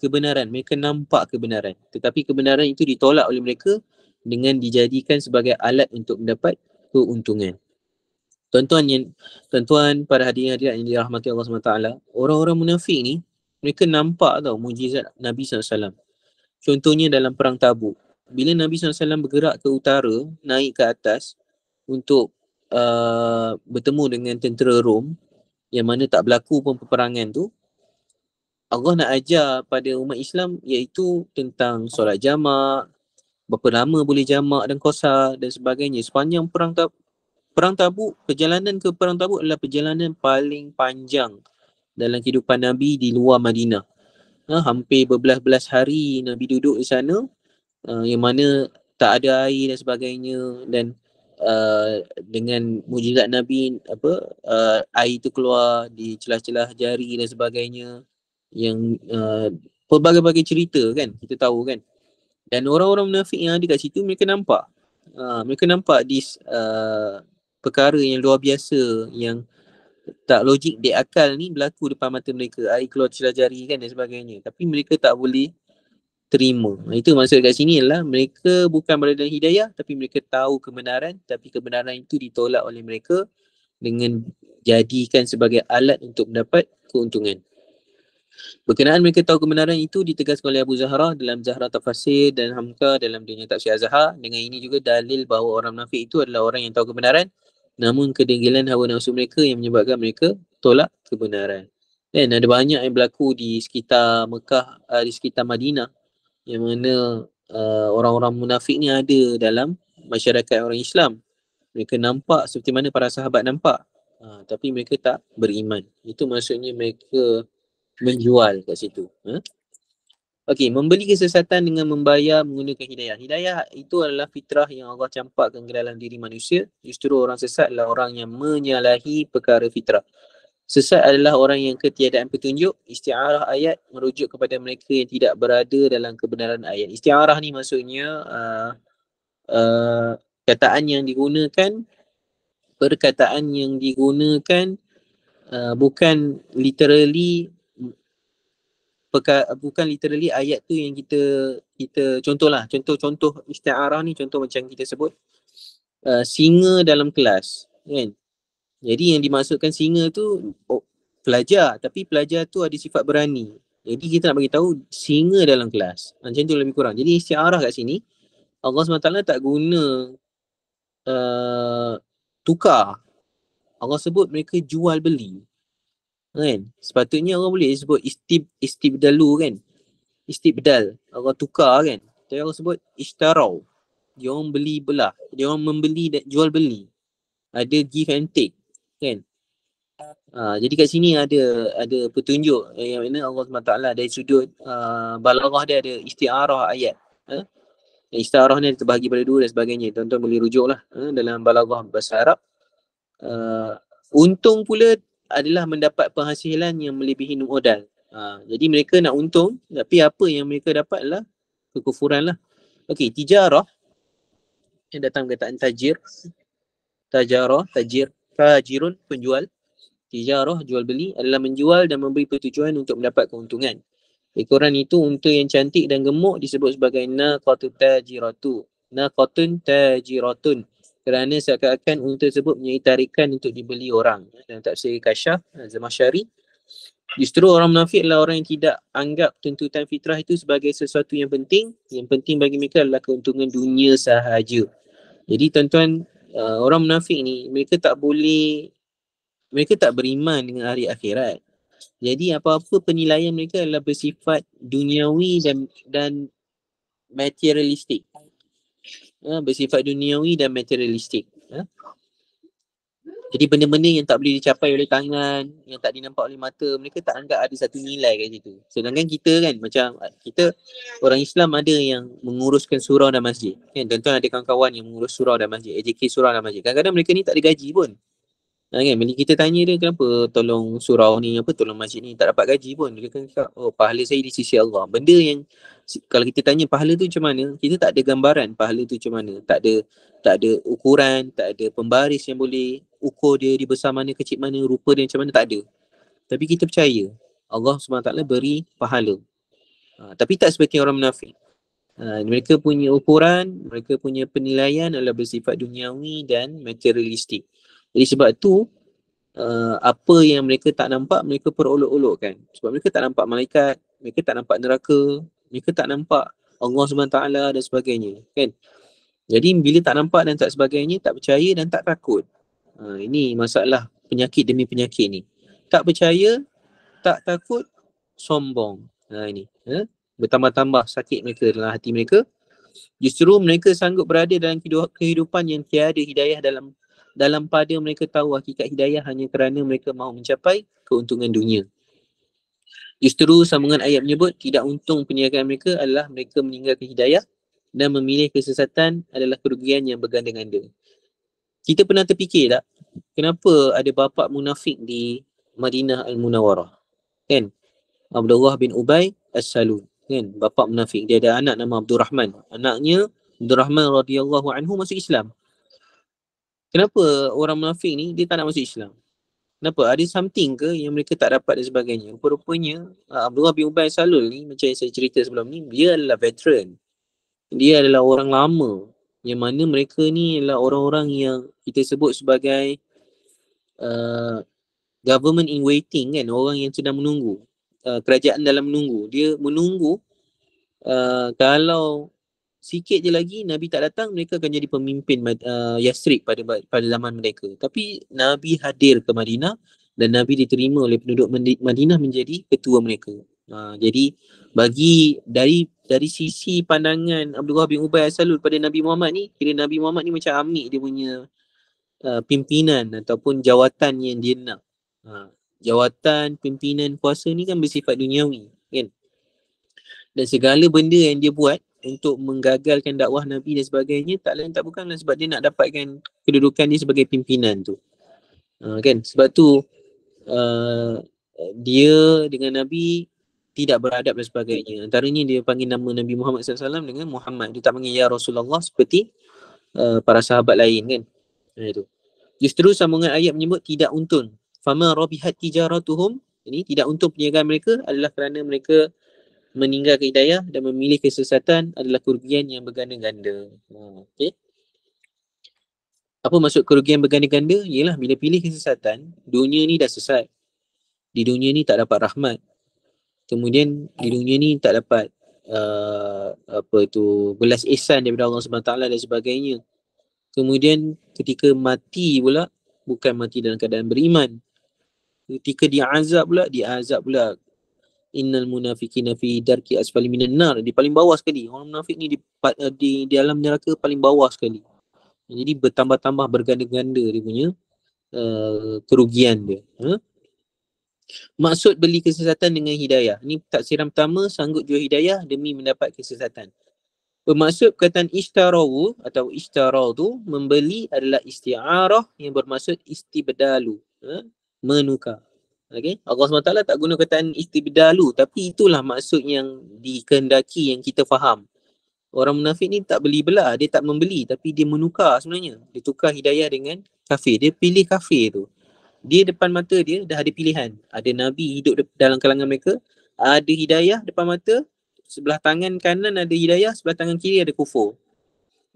kebenaran, mereka nampak kebenaran. Tetapi kebenaran itu ditolak oleh mereka dengan dijadikan sebagai alat untuk mendapat keuntungan. Tuan-tuan para hadirin-hadirat yang dirahmati Allah SWT, orang-orang munafik ni, mereka nampak tau mujizat Nabi SAW. Contohnya dalam perang Tabuk. Bila Nabi SAW bergerak ke utara, naik ke atas untuk bertemu dengan tentera Rom, yang mana tak berlaku pun peperangan tu, Allah nak ajar pada umat Islam iaitu tentang solat jamak, berapa lama boleh jamak dan qasar dan sebagainya. Sepanjang perang Tabuk, perjalanan ke perang Tabuk adalah perjalanan paling panjang dalam kehidupan Nabi di luar Madinah. Hampir berbelas-belas hari Nabi duduk di sana, yang mana tak ada air dan sebagainya, dan dengan mujizat Nabi, air itu keluar di celah-celah jari dan sebagainya, yang pelbagai-bagai cerita kan, kita tahu kan. Dan orang-orang munafik yang ada kat situ, mereka nampak perkara yang luar biasa, yang tak logik di akal ni berlaku depan mata mereka, air keluar celah jari kan dan sebagainya, tapi mereka tak boleh terima. Itu maksud kat sini adalah mereka bukan berada dalam hidayah, tapi mereka tahu kebenaran, tapi kebenaran itu ditolak oleh mereka dengan jadikan sebagai alat untuk mendapat keuntungan. Berkenaan mereka tahu kebenaran itu ditegaskan oleh Abu Zahra dalam Zahra Tafasir dan Hamka dalam dunia Tafsir Az-Zahar. Dengan ini juga dalil bahawa orang munafik itu adalah orang yang tahu kebenaran, namun kedengkilan hawa nafsu mereka yang menyebabkan mereka tolak kebenaran. Dan ada banyak yang berlaku di sekitar Mekah, di sekitar Madinah, yang mana orang-orang munafik ni ada dalam masyarakat orang Islam. Mereka nampak seperti mana para sahabat nampak. tapi mereka tak beriman. Itu maksudnya mereka menjual kat situ. Okey, membeli kesesatan dengan membayar menggunakan hidayah. Hidayah itu adalah fitrah yang Allah campakkan ke dalam diri manusia. Justru orang sesat adalah orang yang menyalahi perkara fitrah. Sesat adalah orang yang ketiadaan petunjuk. Isti'arah ayat merujuk kepada mereka yang tidak berada dalam kebenaran ayat. Isti'arah ni maksudnya kataan yang digunakan, perkataan yang digunakan bukan literally ayat tu yang kita contohlah, contoh isti'arah ni, contoh macam kita sebut singa dalam kelas kan. Jadi yang dimaksudkan singa tu pelajar, tapi pelajar tu ada sifat berani. Jadi kita nak bagi tahu singa dalam kelas. Macam tu lebih kurang. Jadi isti'arah kat sini Allah SWT tak guna tukar. Allah sebut mereka jual beli. Kan? Sepatutnya Allah boleh sebut istibdalu kan. Istibdal. Allah tukar kan. Tapi Allah sebut ishtarau. Dia orang beli belah. Dia orang membeli dan jual beli. Ada give and take kan. Jadi kat sini ada petunjuk yang mana Allah SWT dari sudut balaghah dia ada isti'arah ayat. Isti'arah ni terbahagi pada dua dan sebagainya. Tuan-tuan boleh rujuk lah dalam balaghah bahasa Arab. Untung pula adalah mendapat penghasilan yang melebihi modal. Jadi mereka nak untung, tapi apa yang mereka dapat adalah kekufuran lah. Okey, tijarah yang datang kataan tajir. Tajarah, tajirun, penjual. Tijarah, jual beli adalah menjual dan memberi pertujuan untuk mendapat keuntungan. Ekoran itu unta yang cantik dan gemuk disebut sebagai naqatun tajiratu. Naqatun tajiratun. Kerana seakan-akan unta tersebut mempunyai tarikan untuk dibeli orang. Dalam tafsir Kasyaf, Zamakhsyari, justru orang munafik adalah orang yang tidak anggap tuntutan fitrah itu sebagai sesuatu yang penting. Yang penting bagi mereka adalah keuntungan dunia sahaja. Jadi tuan-tuan, orang munafik ni, mereka tak beriman dengan hari akhirat. Jadi apa-apa penilaian mereka adalah bersifat duniawi dan materialistik. Bersifat duniawi dan materialistik. Jadi benda-benda yang tak boleh dicapai oleh tangan, yang tak dinampak oleh mata, mereka tak anggap ada satu nilai kat situ. Sedangkan kita kan, macam kita orang Islam ada yang menguruskan surau dan masjid. Kan, tuan-tuan ada kawan-kawan yang mengurus surau dan masjid, AJK surau dan masjid. Kadang-kadang mereka ni tak ada gaji pun. Kan, bila kita tanya dia kenapa tolong surau ni, tolong masjid ni, tak dapat gaji pun. Dia kan cakap, pahala saya di sisi Allah. Benda yang kalau kita tanya pahala tu macam mana, kita tak ada gambaran pahala tu macam mana. Tak ada ukuran, tak ada pembaris yang boleh ukur dia besar mana, kecil mana, rupa dia macam mana, tak ada. Tapi kita percaya Allah SWT beri pahala. Tapi tak seperti orang munafik. Mereka punya ukuran, mereka punya penilaian adalah bersifat duniawi dan materialistik. Jadi sebab tu apa yang mereka tak nampak, mereka perolok-olokkan. Sebab mereka tak nampak malaikat, mereka tak nampak neraka, mereka tak nampak Allah SWT dan sebagainya, kan? Jadi bila tak nampak dan tak sebagainya, tak percaya dan tak takut. Ini masalah penyakit demi penyakit ni. Tak percaya, tak takut, sombong. Ini bertambah-tambah sakit mereka dalam hati mereka. Justru mereka sanggup berada dalam kehidupan yang tiada hidayah dalam pada mereka tahu hakikat hidayah hanya kerana mereka mahu mencapai keuntungan dunia. Justru sambungan ayat menyebut tidak untung perniagaan mereka adalah mereka meninggalkan hidayah dan memilih kesesatan adalah kerugian yang berganda-ganda. Kita pernah terfikir tak kenapa ada bapa munafik di Madinah Al-Munawwarah? Kan? Abdullah bin Ubay As-Salul, kan? Bapa munafik. Dia ada anak nama Abdul Rahman. Anaknya Abdul Rahman radhiyallahu anhu masuk Islam. Kenapa orang munafik ni dia tak nak masuk Islam? Kenapa? Ada something ke yang mereka tak dapat dan sebagainya? Rupa-rupanya Abdullah bin Ubay Salul ni, macam yang saya cerita sebelum ni, dia adalah veteran. Dia adalah orang lama. Yang mana mereka ni adalah orang-orang yang kita sebut sebagai government in waiting, kan? Orang yang sedang menunggu. Kerajaan dalam menunggu. Dia menunggu kalau sikit je lagi Nabi tak datang, mereka akan jadi pemimpin Yasrib pada zaman mereka. Tapi Nabi hadir ke Madinah dan Nabi diterima oleh penduduk Madinah menjadi ketua mereka. Jadi dari sisi pandangan Abdullah bin Ubay As-Salul pada Nabi Muhammad ni, kira Nabi Muhammad ni macam amik dia punya pimpinan ataupun jawatan yang dia nak. Jawatan pimpinan kuasa ni kan bersifat duniawi kan, dan segala benda yang dia buat untuk menggagalkan dakwah Nabi dan sebagainya tak lain tak bukanlah sebab dia nak dapatkan kedudukan dia sebagai pimpinan tu. Kan, sebab tu dia dengan Nabi tidak beradab dan sebagainya. Antaranya dia panggil nama Nabi Muhammad SAW dengan Muhammad. Dia tak panggil ya Rasulullah seperti para sahabat lain kan. Itu. Justru sambungan ayat menyebut tidak untung. Fama rabihat tijaratuhum. Ini tidak untung perniagaan mereka adalah kerana mereka meninggalkan hidayah dan memilih kesesatan adalah kerugian yang berganda-ganda. Okay. Apa maksud kerugian berganda-ganda? Ialah bila pilih kesesatan, dunia ni dah sesat. Di dunia ni tak dapat rahmat. Kemudian di dunia ni tak dapat belas ihsan daripada Allah SWT dan sebagainya. Kemudian ketika mati pula bukan mati dalam keadaan beriman. Ketika diazab pula innal munafiqina fi darki asfali minan nar, di paling bawah sekali. Orang munafik ni di dalam neraka paling bawah sekali. Jadi bertambah-tambah berganda-ganda dia punya kerugian dia. Maksud beli kesesatan dengan hidayah. Ini taksiran pertama, sanggup jual hidayah demi mendapat kesesatan. Bermaksud perkataan ishtarawu atau ishtarau tu, membeli adalah isti'arah yang bermaksud istibdalu, menukar. Okay? Allah SWT tak guna perkataan istibdalu, tapi itulah maksud yang dikehendaki yang kita faham. Orang munafik ni tak beli belah, dia tak membeli, tapi dia menukar sebenarnya. Dia tukar hidayah dengan kafir. Dia pilih kafir tu. Dia depan mata dia dah ada pilihan. Ada Nabi hidup dalam kalangan mereka, ada hidayah depan mata, sebelah tangan kanan ada hidayah, sebelah tangan kiri ada kufur.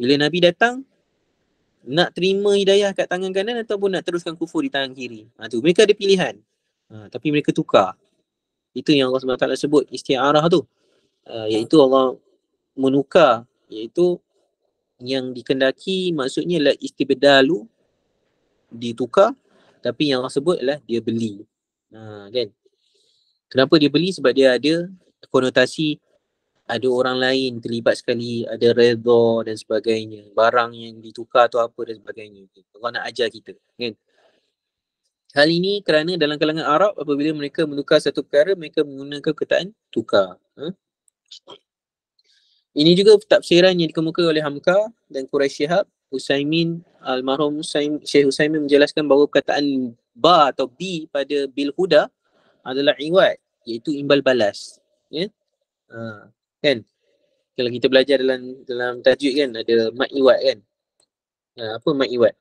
Bila Nabi datang, nak terima hidayah kat tangan kanan ataupun nak teruskan kufur di tangan kiri. Tu mereka ada pilihan. Tapi mereka tukar. Itu yang Allah SWT sebut isti'arah tu. Iaitu Allah menukar, iaitu yang dikendaki maksudnya adalah istibdalu, ditukar. Tapi yang Allah sebut adalah dia beli. Kan? Kenapa dia beli? Sebab dia ada konotasi ada orang lain terlibat sekali, ada redha dan sebagainya. Barang yang ditukar tu apa dan sebagainya. Allah nak ajar kita. Kan? Hal ini kerana dalam kalangan Arab apabila mereka menukar satu perkara, mereka menggunakan perkataan tukar. Ini juga tafsiran yang dikemukakan oleh Hamka dan Quraisy Shihab. Usaimin, almarhum Syekh Usaimin menjelaskan bahawa perkataan ba atau bi pada bil huda adalah iwad, iaitu imbal balas. Ya? Kan? Kalau kita belajar dalam tajwid kan ada mat iwad kan. Apa mat iwad?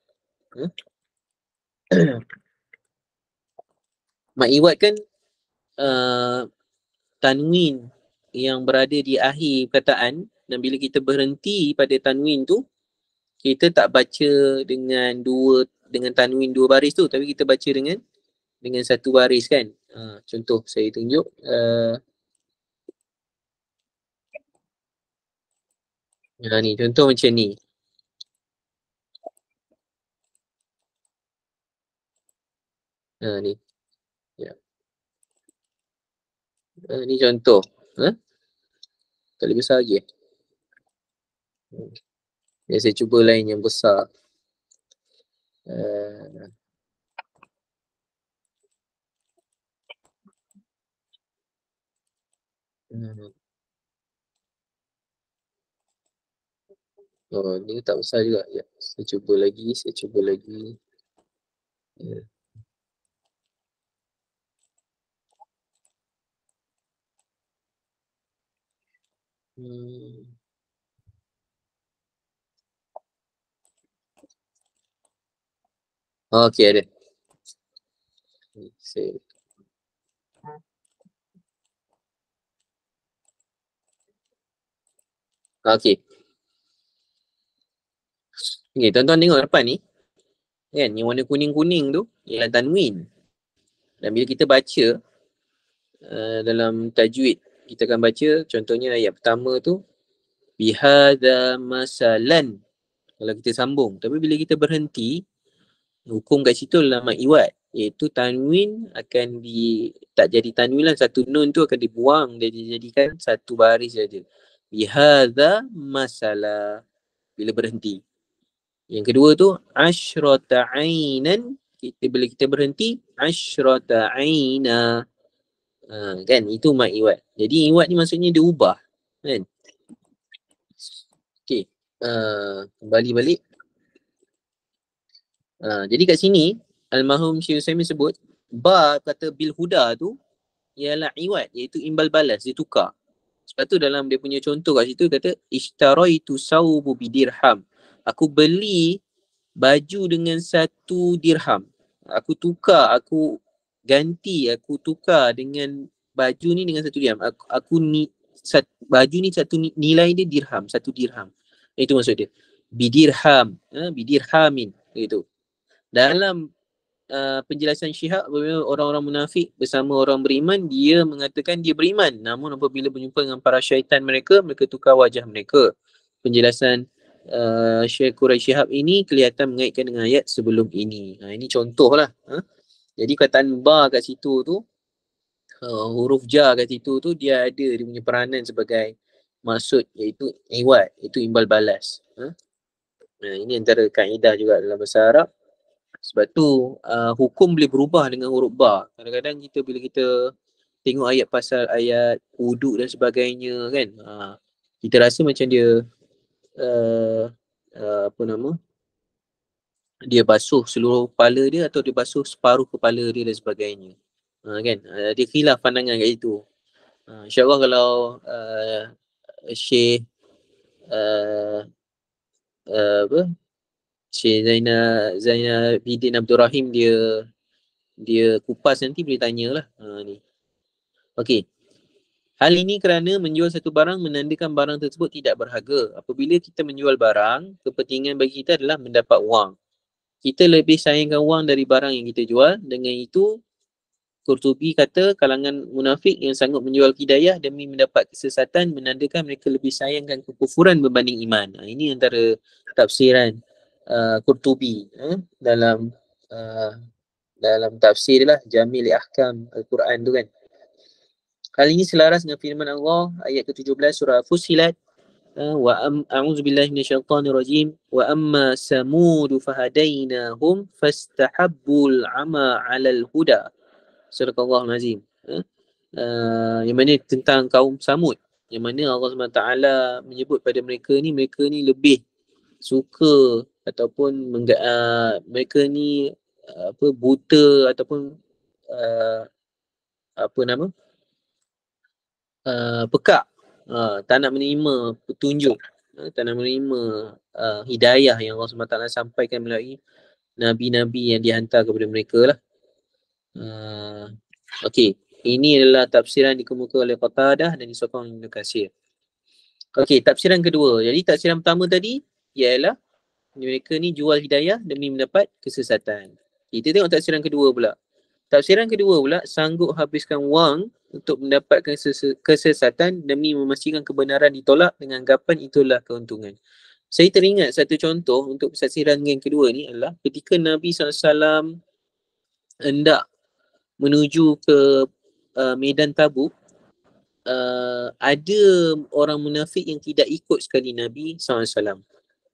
Mat iwad kan tanwin yang berada di akhir perkataan, dan bila kita berhenti pada tanwin tu, kita tak baca dengan tanwin dua baris tu, tapi kita baca dengan satu baris kan. Contoh saya tunjuk. Ni contoh macam ni. Ni. Ya. Ni contoh. Tak lebih besar lagi. Ya, saya cuba lain yang besar. Oh, ni tak besar juga. Ya, saya cuba lagi. Ya. Okey, ada. Okey. Okay, tuan-tuan tengok depan ni. Kan, yang warna kuning-kuning tu ialah tanwin. Dan bila kita baca dalam tajwid, kita akan baca contohnya ayat pertama tu bihadza masalan. Kalau kita sambung, tapi bila kita berhenti, hukum kat situ adalah mat iwad, iaitu tanwin akan tak jadi tanwin lah, satu nun tu akan dibuang dan dijadikan satu baris saja. Bihadza masalah bila berhenti. Yang kedua tu asyrata ainan, bila kita berhenti asyrata aina. Kan itu mad iwad. Jadi iwad ni maksudnya dia ubah, kan. Okey, kembali balik. Jadi kat sini almarhum Syekh Utsaimin sebut ba kata bil huda tu ialah iwad, iaitu imbal balas, dia tukar. Sebab tu dalam dia punya contoh kat situ kata ishtaraitu saubu bidirham. Aku beli baju dengan 1 dirham. Aku tukar, aku ganti, aku tukar dengan baju ni dengan 1 dirham. Baju ni satu nilai dia dirham, 1 dirham. Itu maksud dia. Bidirham, bidirhamin, gitu. Dalam penjelasan Syihab, orang-orang munafik bersama orang beriman, dia mengatakan dia beriman, namun apabila berjumpa dengan para syaitan mereka tukar wajah mereka. Penjelasan Syekh Quraisy Syihab ini kelihatan mengaitkan dengan ayat sebelum ini. Ini contohlah. Jadi kataan ba kat situ tu, huruf ja kat situ tu, dia ada dia punya peranan sebagai maksud, iaitu iwad, iaitu imbal balas. Ini antara kaedah juga dalam bahasa Arab. Sebab tu hukum boleh berubah dengan huruf ba. Kadang-kadang bila kita tengok ayat pasal ayat wuduk dan sebagainya, kan, kita rasa macam dia dia basuh seluruh kepala dia atau dia basuh separuh kepala dia dan sebagainya. Kan, dia khilaf pandangan kat situ. InsyaAllah kalau Syekh Syekh Zainabidin Abdul Rahim dia kupas nanti, boleh tanyalah ni. Okey. Hal ini kerana menjual satu barang menandakan barang tersebut tidak berharga. Apabila kita menjual barang, kepentingan bagi kita adalah mendapat wang. Kita lebih sayangkan wang dari barang yang kita jual. Dengan itu, Qurtubi kata kalangan munafik yang sanggup menjual hidayah demi mendapat kesesatan menandakan mereka lebih sayangkan kekufuran berbanding iman. Ini antara tafsiran Qurtubi dalam tafsir lah Jami' li Ahkam Al-Quran tu, kan. Hal ini selaras dengan firman Allah ayat ke-17 surah Fussilat, a'udzubillahi minasyaitonirrajim, wa amma samud fahadainahum fastahabbul 'ama 'alal huda. Sadaqallahul azim. Yang mana tentang kaum Samud, yang mana Allah SWT menyebut pada mereka ni lebih suka ataupun mereka ni buta ataupun pekak, tak nak menerima petunjuk, tak nak menerima hidayah yang Allah SWT sampaikan melalui nabi-nabi yang dihantar kepada mereka lah. Okey, ini adalah tafsiran dikemukakan oleh Qatadah dan disokong oleh Ibn Katsir. Okey, tafsiran kedua. Jadi tafsiran pertama tadi ialah mereka ni jual hidayah demi mendapat kesesatan. Kita tengok tafsiran kedua pula. Tafsiran kedua pula sanggup habiskan wang untuk mendapatkan kesesatan demi memastikan kebenaran ditolak dengan anggapan itulah keuntungan. Saya teringat satu contoh untuk tafsiran yang kedua ni adalah ketika Nabi SAW hendak menuju ke Medan Tabuk, ada orang munafik yang tidak ikut sekali Nabi SAW.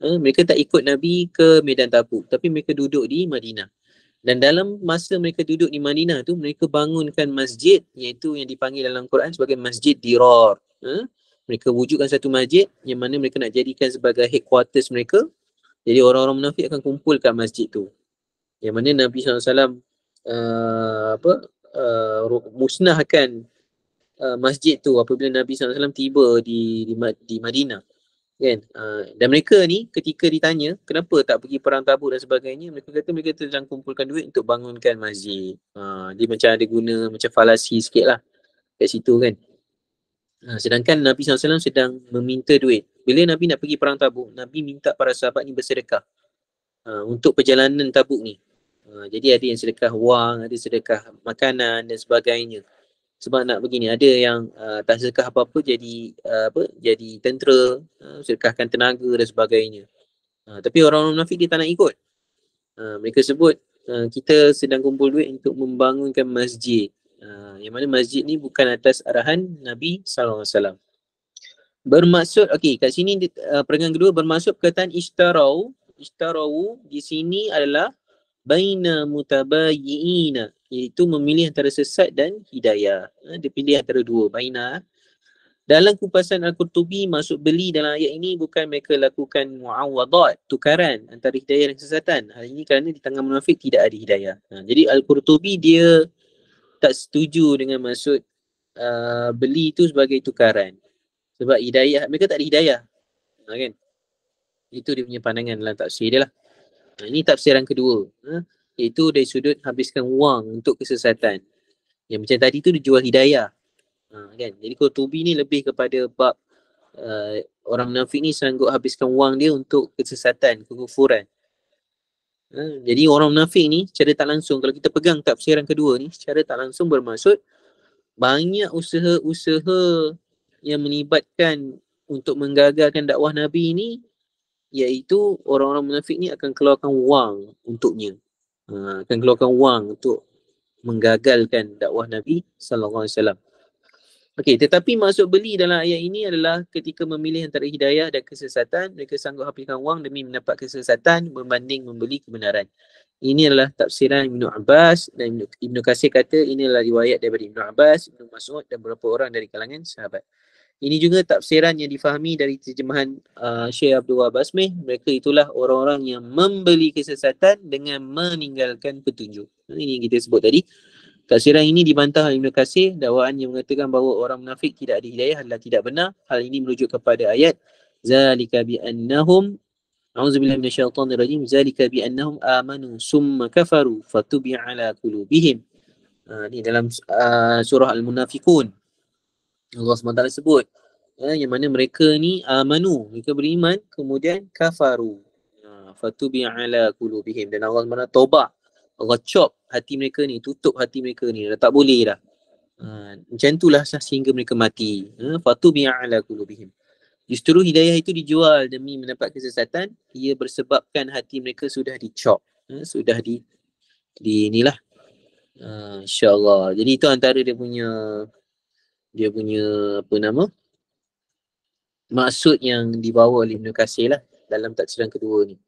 Mereka tak ikut Nabi ke Medan Tabuk, tapi mereka duduk di Madinah. Dan dalam masa mereka duduk di Madinah tu, mereka bangunkan masjid, iaitu yang dipanggil dalam Quran sebagai Masjid Dirar. Mereka wujudkan satu masjid yang mana mereka nak jadikan sebagai headquarters mereka. Jadi orang-orang munafik akan kumpul kat masjid tu. Yang mana Nabi SAW musnahkan masjid tu apabila Nabi SAW tiba di Madinah, kan. Dan mereka ni ketika ditanya kenapa tak pergi perang Tabuk dan sebagainya, mereka kata mereka sedang kumpulkan duit untuk bangunkan masjid. Dia macam ada guna macam falasi sikit lah kat situ, kan. Sedangkan Nabi SAW sedang meminta duit. Bila Nabi nak pergi perang Tabuk, Nabi minta para sahabat ni bersedekah untuk perjalanan Tabuk ni. Jadi ada yang sedekah wang, ada sedekah makanan dan sebagainya. Sebab nak begini, ada yang tak sedekah apa-apa jadi jadi tentera, sedekahkan tenaga dan sebagainya. Tapi orang-orang munafik dia tak nak ikut. Mereka sebut kita sedang kumpul duit untuk membangunkan masjid. Yang mana masjid ni bukan atas arahan Nabi SAW. Bermaksud, okey, kat sini perangan kedua bermaksud perkataan ishtarau Ishtarawu di sini adalah baina mutabayyi'ina, iaitu memilih antara sesat dan hidayah. Dia pilih antara dua, baina. Dalam kupasan Al-Qurtubi, maksud beli dalam ayat ini bukan mereka lakukan mu'awadat, tukaran antara hidayah dan kesesatan. Hal ini kerana di tangan munafik tidak ada hidayah. Jadi Al-Qurtubi dia tak setuju dengan maksud beli itu sebagai tukaran. Sebab hidayah, mereka tak ada hidayah. Kan? Itu dia punya pandangan dalam tafsir dia lah. Ini tafsiran kedua. Iaitu dari sudut habiskan wang untuk kesesatan. Yang macam tadi tu dia jual hidayah. Kan? Jadi Qurtubi ni lebih kepada bab orang munafik ni sanggup habiskan wang dia untuk kesesatan, kekufuran. Jadi orang munafik ni secara tak langsung, kalau kita pegang tafsiran kedua ni, secara tak langsung bermaksud banyak usaha-usaha yang melibatkan untuk menggagalkan dakwah Nabi ni, iaitu orang-orang munafik ni akan keluarkan wang untuknya. Akan keluarkan wang untuk menggagalkan dakwah Nabi SAW. Okey, tetapi maksud beli dalam ayat ini adalah ketika memilih antara hidayah dan kesesatan, mereka sanggup habiskan wang demi mendapat kesesatan berbanding membeli kebenaran. Ini adalah tafsiran Ibnu Abbas, dan Ibnu Katsir kata ini adalah riwayat daripada Ibnu Abbas, Ibnu Mas'ud dan beberapa orang dari kalangan sahabat. Ini juga tafsiran yang difahami dari terjemahan Syekh Abdul Wahab Basmih. Mereka itulah orang-orang yang membeli kesesatan dengan meninggalkan petunjuk. Ini yang kita sebut tadi. Tafsiran ini dibantah oleh Ibnu Katsir. Dakwaan yang mengatakan bahawa orang munafik tidak ada hidayah adalah tidak benar. Hal ini merujuk kepada ayat zalika bi annahum a'udzubillahi minasyaitonir rajim zalika bi annahum amanu summa kafaru fatubi'a ala qulubihim. Ini dalam surah Al-Munafiqun. Allah SWT sebut yang mana mereka ni amanu, mereka beriman, kemudian kafaru fatubi'a ala qulubihim, dan Allah SWT taubat, Allah chop hati mereka ni, tutup hati mereka ni, dah tak boleh dah. Macam itulah sehingga mereka mati. Fatubi'a ala qulubihim. Justru hidayah itu dijual demi mendapat kesesatan. Ia bersebabkan hati mereka sudah dicop, sudah di inilah. InsyaAllah. Jadi itu antara dia punya apa nama, maksud yang dibawa oleh Ibnu Katsir lah dalam tafsiran kedua ni.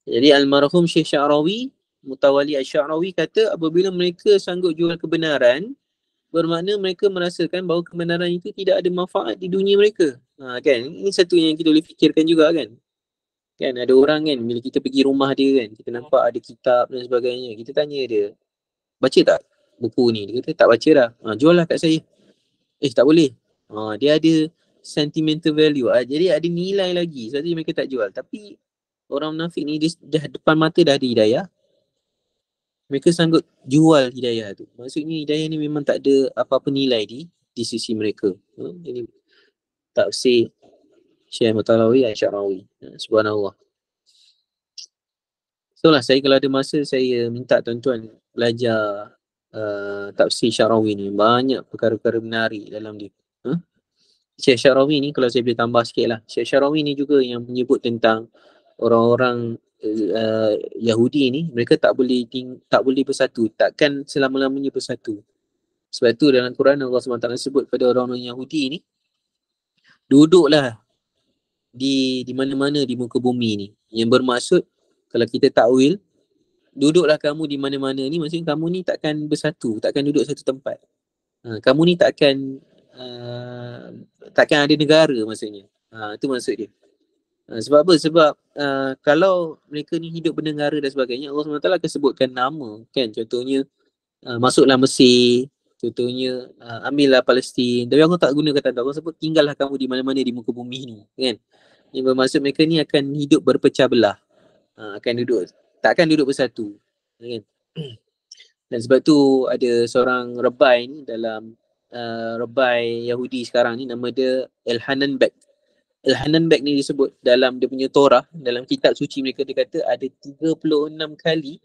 Jadi almarhum Syekh Sya'rawi, Mutawali Asy-Sya'rawi kata apabila mereka sanggup jual kebenaran, bermakna mereka merasakan bahawa kebenaran itu tidak ada manfaat di dunia mereka. Kan? Ini satu yang kita boleh fikirkan juga kan. Kan ada orang kan, bila kita pergi rumah dia kan, kita nampak ada kitab dan sebagainya, kita tanya dia, baca tak buku ni? Dia kata tak baca dah. Jual lah kat saya. Tak boleh. Dia ada sentimental value. Jadi ada nilai lagi. Sebab tu mereka tak jual. Tapi orang munafik ni, dia dah depan mata dah ada hidayah. Mereka sanggup jual hidayah tu. Maksudnya hidayah ni memang tak ada apa-apa nilai di sisi mereka. Jadi tafsir Syekh Mutawali Asy-Sya'rawi. Subhanallah. So lah, saya kalau ada masa, saya minta tuan-tuan belajar tafsir Sya'rawi ni. Banyak perkara-perkara menarik dalam dia. Syekh Sya'rawi ni, kalau saya boleh tambah sikit lah, Syekh Sya'rawi ni juga yang menyebut tentang orang-orang Yahudi ni, mereka tak boleh bersatu, takkan selama-lamanya bersatu. Sebab tu dalam Quran Allah SWT sebut pada orang-orang Yahudi ni, duduklah di mana-mana di muka bumi ni. Yang bermaksud, kalau kita takwil, duduklah kamu di mana-mana ni, maksudnya kamu ni takkan bersatu, takkan duduk satu tempat. Kamu ni takkan ada negara maksudnya. Itu maksud dia. Sebab apa? Sebab kalau mereka ni hidup bernegara dan sebagainya, Allah SWT akan sebutkan nama kan. Contohnya masuklah Mesir, contohnya ambillah Palestin. Tapi Allah tak guna kata tu. Allah sebut tinggallah kamu di mana-mana di muka bumi ni kan. Yang bermaksud mereka ni akan hidup berpecah belah, takkan duduk bersatu kan. Dan sebab tu ada seorang Rabai ni dalam Rabai Yahudi sekarang ni, nama dia Elhanan Beck. Elhanan Beck ni disebut dalam dia punya Torah, dalam kitab suci mereka, dia kata ada 36 kali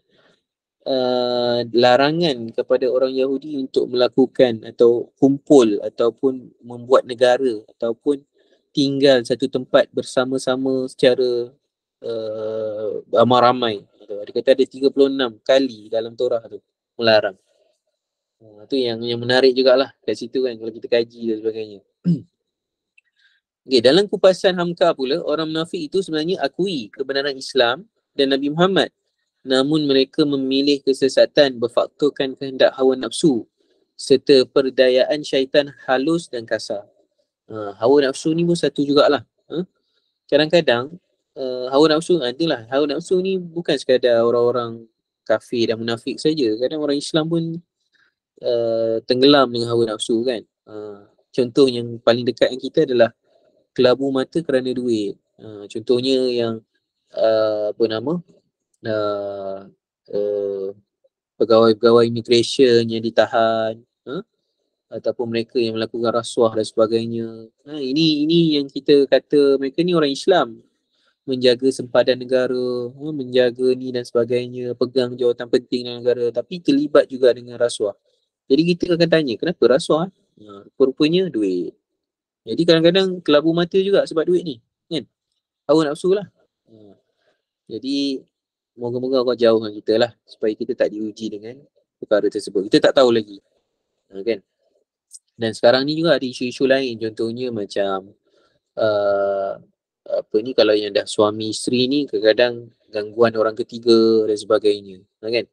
larangan kepada orang Yahudi untuk melakukan atau kumpul ataupun membuat negara ataupun tinggal satu tempat bersama-sama secara ramai-ramai. Dia kata ada 36 kali dalam Torah tu melarang. Itu yang menarik jugalah kat situ kan, kalau kita kaji dan sebagainya. Okay, dalam kupasan Hamka pula, orang munafik itu sebenarnya akui kebenaran Islam dan Nabi Muhammad. Namun mereka memilih kesesatan berfaktorkan kehendak hawa nafsu serta perdayaan syaitan halus dan kasar. Hawa nafsu ni pun satu jugalah. Kadang-kadang hawa nafsu adalah hawa nafsu ni bukan sekadar orang-orang kafir dan munafik saja. Kadang orang Islam pun tenggelam dengan hawa nafsu kan. Contoh yang paling dekat dengan kita adalah kelabu mata kerana duit. Contohnya yang pegawai-pegawai immigration yang ditahan, ataupun mereka yang melakukan rasuah dan sebagainya. Ini yang kita kata mereka ni orang Islam, menjaga sempadan negara, menjaga ni dan sebagainya, pegang jawatan penting dalam negara, tapi terlibat juga dengan rasuah. Jadi kita akan tanya, kenapa rasuah? Rupanya duit. Jadi kadang-kadang kelabu mata juga sebab duit ni, kan? Hawa nafsu lah. Jadi moga-moga Allah jauhkan kita lah, supaya kita tak diuji dengan perkara tersebut. Kita tak tahu lagi, kan? Dan sekarang ni juga ada isu-isu lain, contohnya macam kalau yang dah suami isteri ni kadang-kadang gangguan orang ketiga dan sebagainya, kan?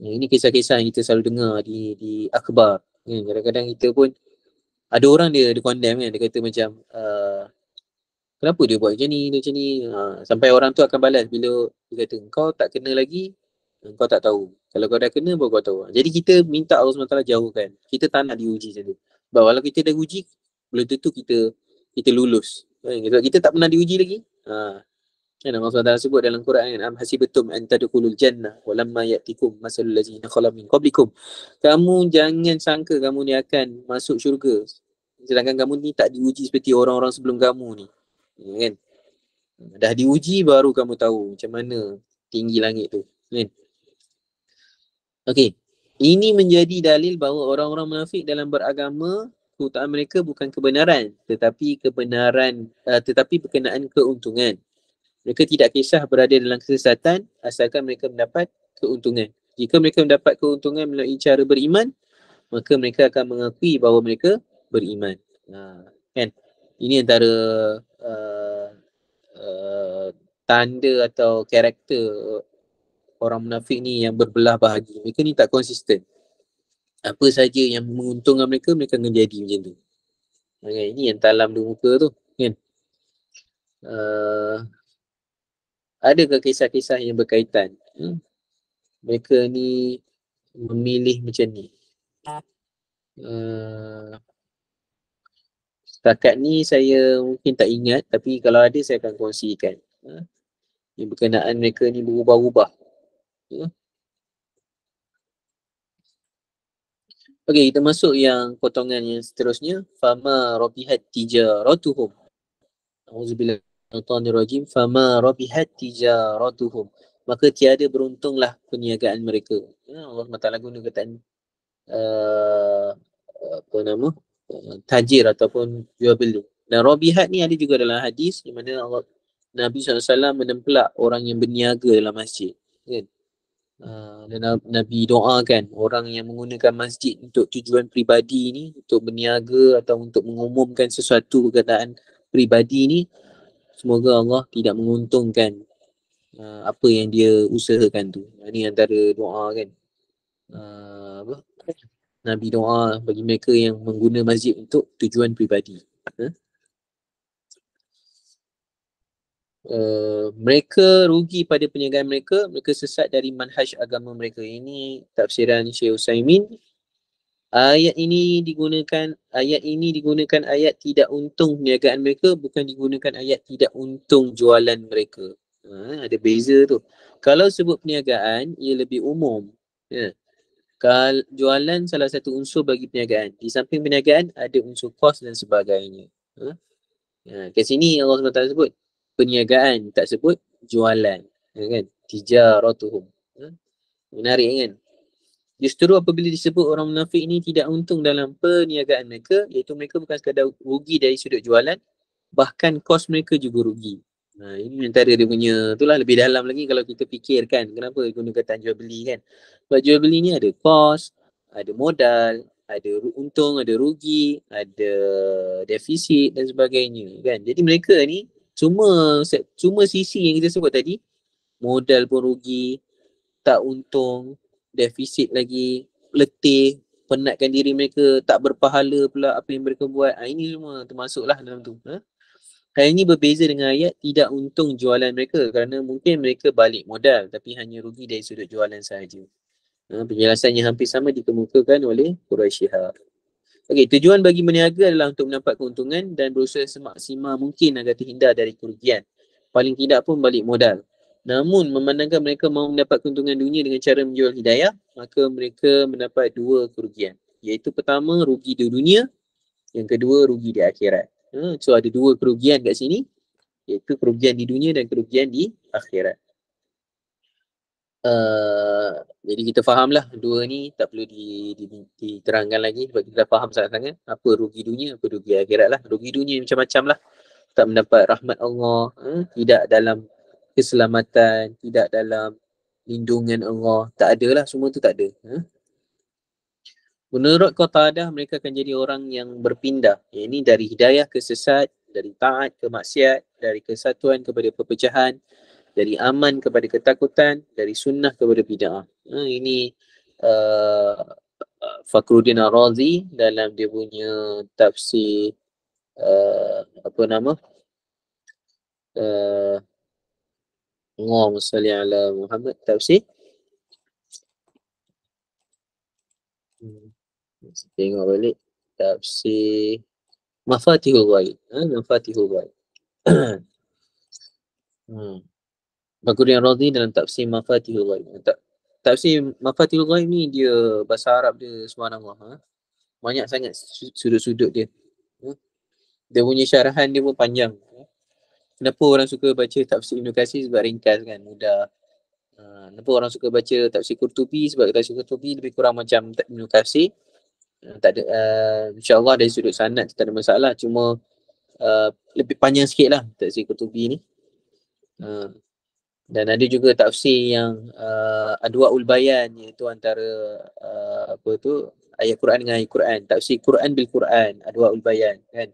Ini kisah-kisah yang kita selalu dengar di akhbar, kan? Kadang-kadang kita pun ada orang dia condemn kan, dia kata macam kenapa dia buat macam ni, sampai orang tu akan balas bila dia kata kau tak kena lagi, kau tak tahu. Kalau kau dah kena baru kau tahu. Jadi kita minta Allah SWT jauhkan. Kita tak nak diuji macam tu. Sebab kalau kita dah uji, belum tentu kita lulus. Sebab kita tak pernah diuji lagi. Kan Allah SWT sebut dalam Quran kan, am hasibatum an tadkhulul jannah walamma ya'tikum masalul ladzina khala min qablikum. Kamu jangan sangka kamu ni akan masuk syurga sedangkan kamu ni tak diuji seperti orang-orang sebelum kamu ni. Kan? Dah diuji baru kamu tahu macam mana tinggi langit tu, kan? Okey. Ini menjadi dalil bahawa orang-orang munafik dalam beragama, keutamaan mereka bukan kebenaran, tetapi berkenaan keuntungan. Mereka tidak kisah berada dalam kesesatan asalkan mereka mendapat keuntungan. Jika mereka mendapat keuntungan melalui cara beriman, maka mereka akan mengakui bahawa mereka beriman. Kan? Ini antara tanda atau karakter orang munafik ni yang berbelah bahagi. Mereka ni tak konsisten. Apa saja yang menguntungkan mereka, mereka akan jadi macam tu. Ini yang talam di muka tu, kan? Adakah kisah-kisah yang berkaitan? Mereka ni memilih macam ni. Setakat ni saya mungkin tak ingat, tapi kalau ada saya akan kongsikan. Yang berkenaan mereka ni berubah-ubah. Okey, kita masuk yang potongan yang seterusnya. Fama rabihat tijaratuhum. Auzubillahi minasyaitanir rajim. Fama rabihat tijaratuhum. Maka tiada beruntunglah perniagaan mereka. Allah SWT guna kataan tajir ataupun jual beli. Dan rabihat ni ada juga dalam hadis di mana Nabi SAW menempelak orang yang berniaga dalam masjid, kan? Dan Nabi doakan orang yang menggunakan masjid untuk tujuan peribadi ni, untuk berniaga atau untuk mengumumkan sesuatu perkataan peribadi ni, semoga Allah tidak menguntungkan apa yang dia usahakan tu. Ini antara doa, kan? Nabi doa bagi mereka yang mengguna masjid untuk tujuan peribadi. Mereka rugi pada perniagaan mereka, mereka sesat dari manhaj agama mereka. Ini tafsiran Syekh Utsaimin. Ayat ini digunakan ayat tidak untung perniagaan mereka, bukan digunakan ayat tidak untung jualan mereka. Ada beza tu. Kalau sebut perniagaan, ia lebih umum. Kalau jualan salah satu unsur bagi perniagaan. Di samping perniagaan ada unsur kos dan sebagainya. Kat sini Allah SWT sebut perniagaan, tak sebut jualan, kan? Tijaratuhum. Menarik, kan? Justru apabila disebut orang munafik ni tidak untung dalam perniagaan mereka, iaitu mereka bukan sekadar rugi dari sudut jualan, bahkan kos mereka juga rugi. Ini antara dia punya, itulah lebih dalam lagi kalau kita fikirkan kenapa guna kataan jual beli, kan? Sebab jual beli ni ada kos, ada modal, ada untung, ada rugi, ada defisit dan sebagainya kan. Jadi mereka ni cuma sisi yang kita sebut tadi, modal pun rugi, tak untung, defisit lagi, letih, penatkan diri mereka, tak berpahala pula apa yang mereka buat. Ini semua termasuklah dalam tu. Ayat ini berbeza dengan ayat tidak untung jualan mereka kerana mungkin mereka balik modal tapi hanya rugi dari sudut jualan sahaja. Penjelasannya hampir sama dikemukakan oleh Quraisyihah. Okey, tujuan bagi berniaga adalah untuk mendapat keuntungan dan berusaha semaksimal mungkin agar terhindar dari kerugian. Paling tidak pun balik modal. Namun memandangkan mereka mahu mendapat keuntungan dunia dengan cara menjual hidayah, maka mereka mendapat dua kerugian. Iaitu pertama, rugi di dunia. Yang kedua, rugi di akhirat. So ada dua kerugian kat sini, iaitu kerugian di dunia dan kerugian di akhirat. Jadi kita fahamlah dua ni, tak perlu diterangkan lagi sebab kita dah faham sangat-sangat apa rugi dunia, apa rugi akhirat lah. Rugi dunia macam-macam lah, tak mendapat rahmat Allah, tidak dalam keselamatan, tidak dalam lindungan Allah, tak ada lah, semua tu tak ada. Menurut Qatadah, mereka akan jadi orang yang berpindah. Ini dari hidayah ke sesat, dari taat ke maksiat, dari kesatuan kepada perpecahan, dari aman kepada ketakutan, dari sunnah kepada bid'ah. Ini Fakhruddin Ar-Razi dalam dia punya tafsir Allahumma salli ala Muhammad, tafsir tengok balik tafsir Mafatihul Ghaib. Mafatihul Ghaib. Fakhruddin Ar-Razi dalam tafsir Mafatihul Ghaib. Tafsir Mafatihul Ghaib ni dia bahasa Arab dia subhanallah. Banyak sangat sudut-sudut dia. Dia punya syarahan dia pun panjang. Kenapa orang suka baca tafsir Ibn Katsir? Sebab ringkas kan, mudah. Kenapa orang suka baca tafsir Qurtubi? Sebab tafsir Qurtubi lebih kurang macam Ibn Katsir. Tak ada, insyaAllah dari sudut sanad tak ada masalah, cuma lebih panjang sikit lah tafsir Qurtubi ni. Dan ada juga tafsir yang Adwa'ul Bayan, iaitu antara ayat Quran dengan ayat Quran, tafsir Quran bil Quran, Adwa'ul Bayan kan.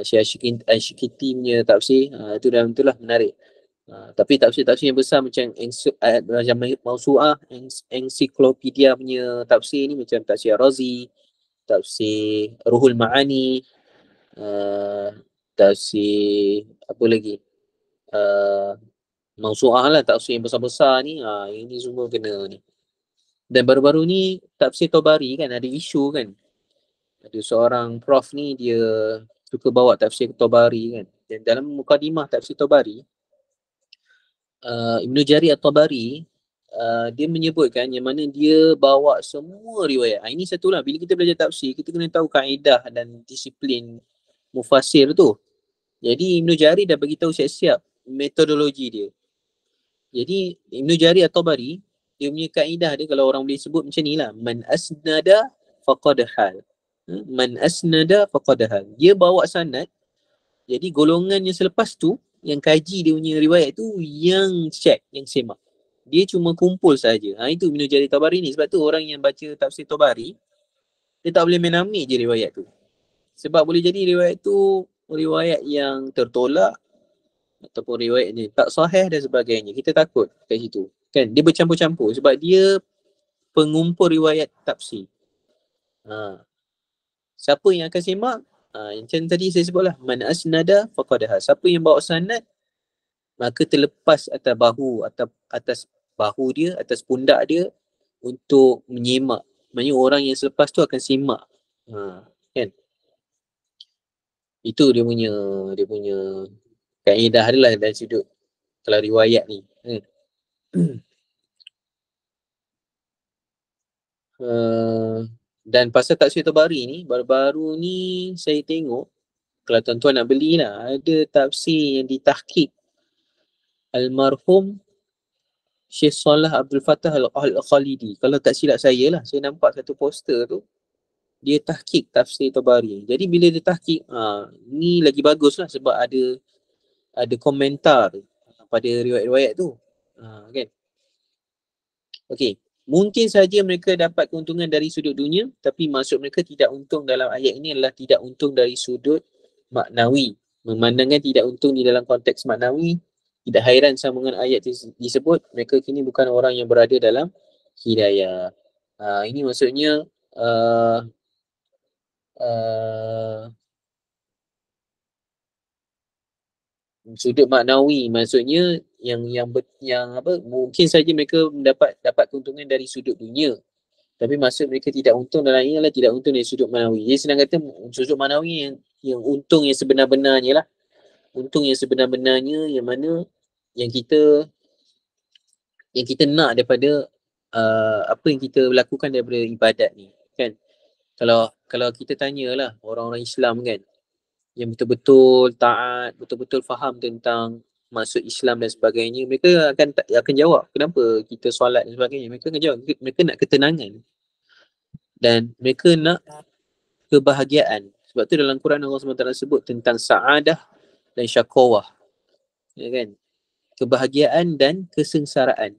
Syekh Asyikiti punya tafsir, itu dalam itulah menarik. Tapi tafsir-tafsir yang besar macam Mausu'ah, ensiklopedia punya tafsir ni macam tafsir Razi, tafsir Ruhul Ma'ani, tafsir apa lagi, Mausu'ah lah, tafsir yang besar-besar ni, ini semua kena ni. Dan baru-baru ni tafsir Tabari kan ada isu kan, ada seorang prof ni dia suka bawa tafsir Tabari kan, dan dalam mukadimah tafsir Tabari, Ibn Jarir At-Tabari dia menyebutkan yang mana dia bawa semua riwayat. Ini satulah, bila kita belajar tafsir kita kena tahu kaedah dan disiplin mufassir tu. Jadi Ibn Jarir dah bagi tahu siap-siap metodologi dia. Jadi Ibn Jarir At-Tabari dia punya kaedah dia, kalau orang boleh sebut macam ni lah, man asnada faqad hal. Man asnada faqad hal. Dia bawa sanad. Jadi golongan yang selepas tu yang kaji dia punya riwayat tu, yang check, yang semak. Dia cuma kumpul saja. Itu Ibn Jarir Tabari ni. Sebab tu orang yang baca tafsir Tabari, dia tak boleh main ambil je riwayat tu. Sebab boleh jadi riwayat tu riwayat yang tertolak ataupun riwayat ni tak sahih dan sebagainya. Kita takut kat situ. Kan dia bercampur-campur sebab dia pengumpul riwayat tafsir. Siapa yang akan semak? Macam tadi saya sebutlah, man asnada faqadaha. Siapa yang bawa sanad, maka terlepas atas bahu dia, atas pundak dia untuk menyemak. Maksudnya orang yang selepas tu akan semak. Kan? Itu dia punya kaedah adalah dari sudut kalau riwayat ni. Dan pasal tafsir Tabari ni, baru-baru ni saya tengok, kalau tuan-tuan nak beli lah, ada tafsir yang ditahqiq almarhum Syekh Salah Abdul Fattah Al-Khalidi. Kalau tak silap saya lah, saya nampak satu poster tu, dia tahqiq tafsir Tabari. Jadi bila dia tahqiq, ni lagi bagus lah sebab ada komentar pada riwayat-riwayat tu. Kan? Okey. Mungkin saja mereka dapat keuntungan dari sudut dunia, tapi maksud mereka tidak untung dalam ayat ini adalah tidak untung dari sudut maknawi. Memandangkan tidak untung di dalam konteks maknawi, tidak hairan sambungan ayat disebut, mereka kini bukan orang yang berada dalam hidayah. Ini maksudnya sudut maknawi, maksudnya yang apa, mungkin saja mereka dapat keuntungan dari sudut dunia, tapi maksud mereka tidak untung dalam ini adalah tidak untung dari sudut maknawi. Jadi senang kata sudut maknawi yang untung yang sebenar-benarnya lah. Untung yang sebenar-benarnya yang mana yang kita nak daripada apa yang kita lakukan daripada ibadat ni kan. Kalau kita tanyalah orang-orang Islam kan yang betul-betul taat, betul-betul faham tentang maksud Islam dan sebagainya, mereka akan jawab kenapa kita solat dan sebagainya. Mereka akan jawab mereka nak ketenangan dan mereka nak kebahagiaan. Sebab tu dalam Quran Allah SWT sebut tentang sa'adah dan syakawah, ya kan, kebahagiaan dan kesengsaraan.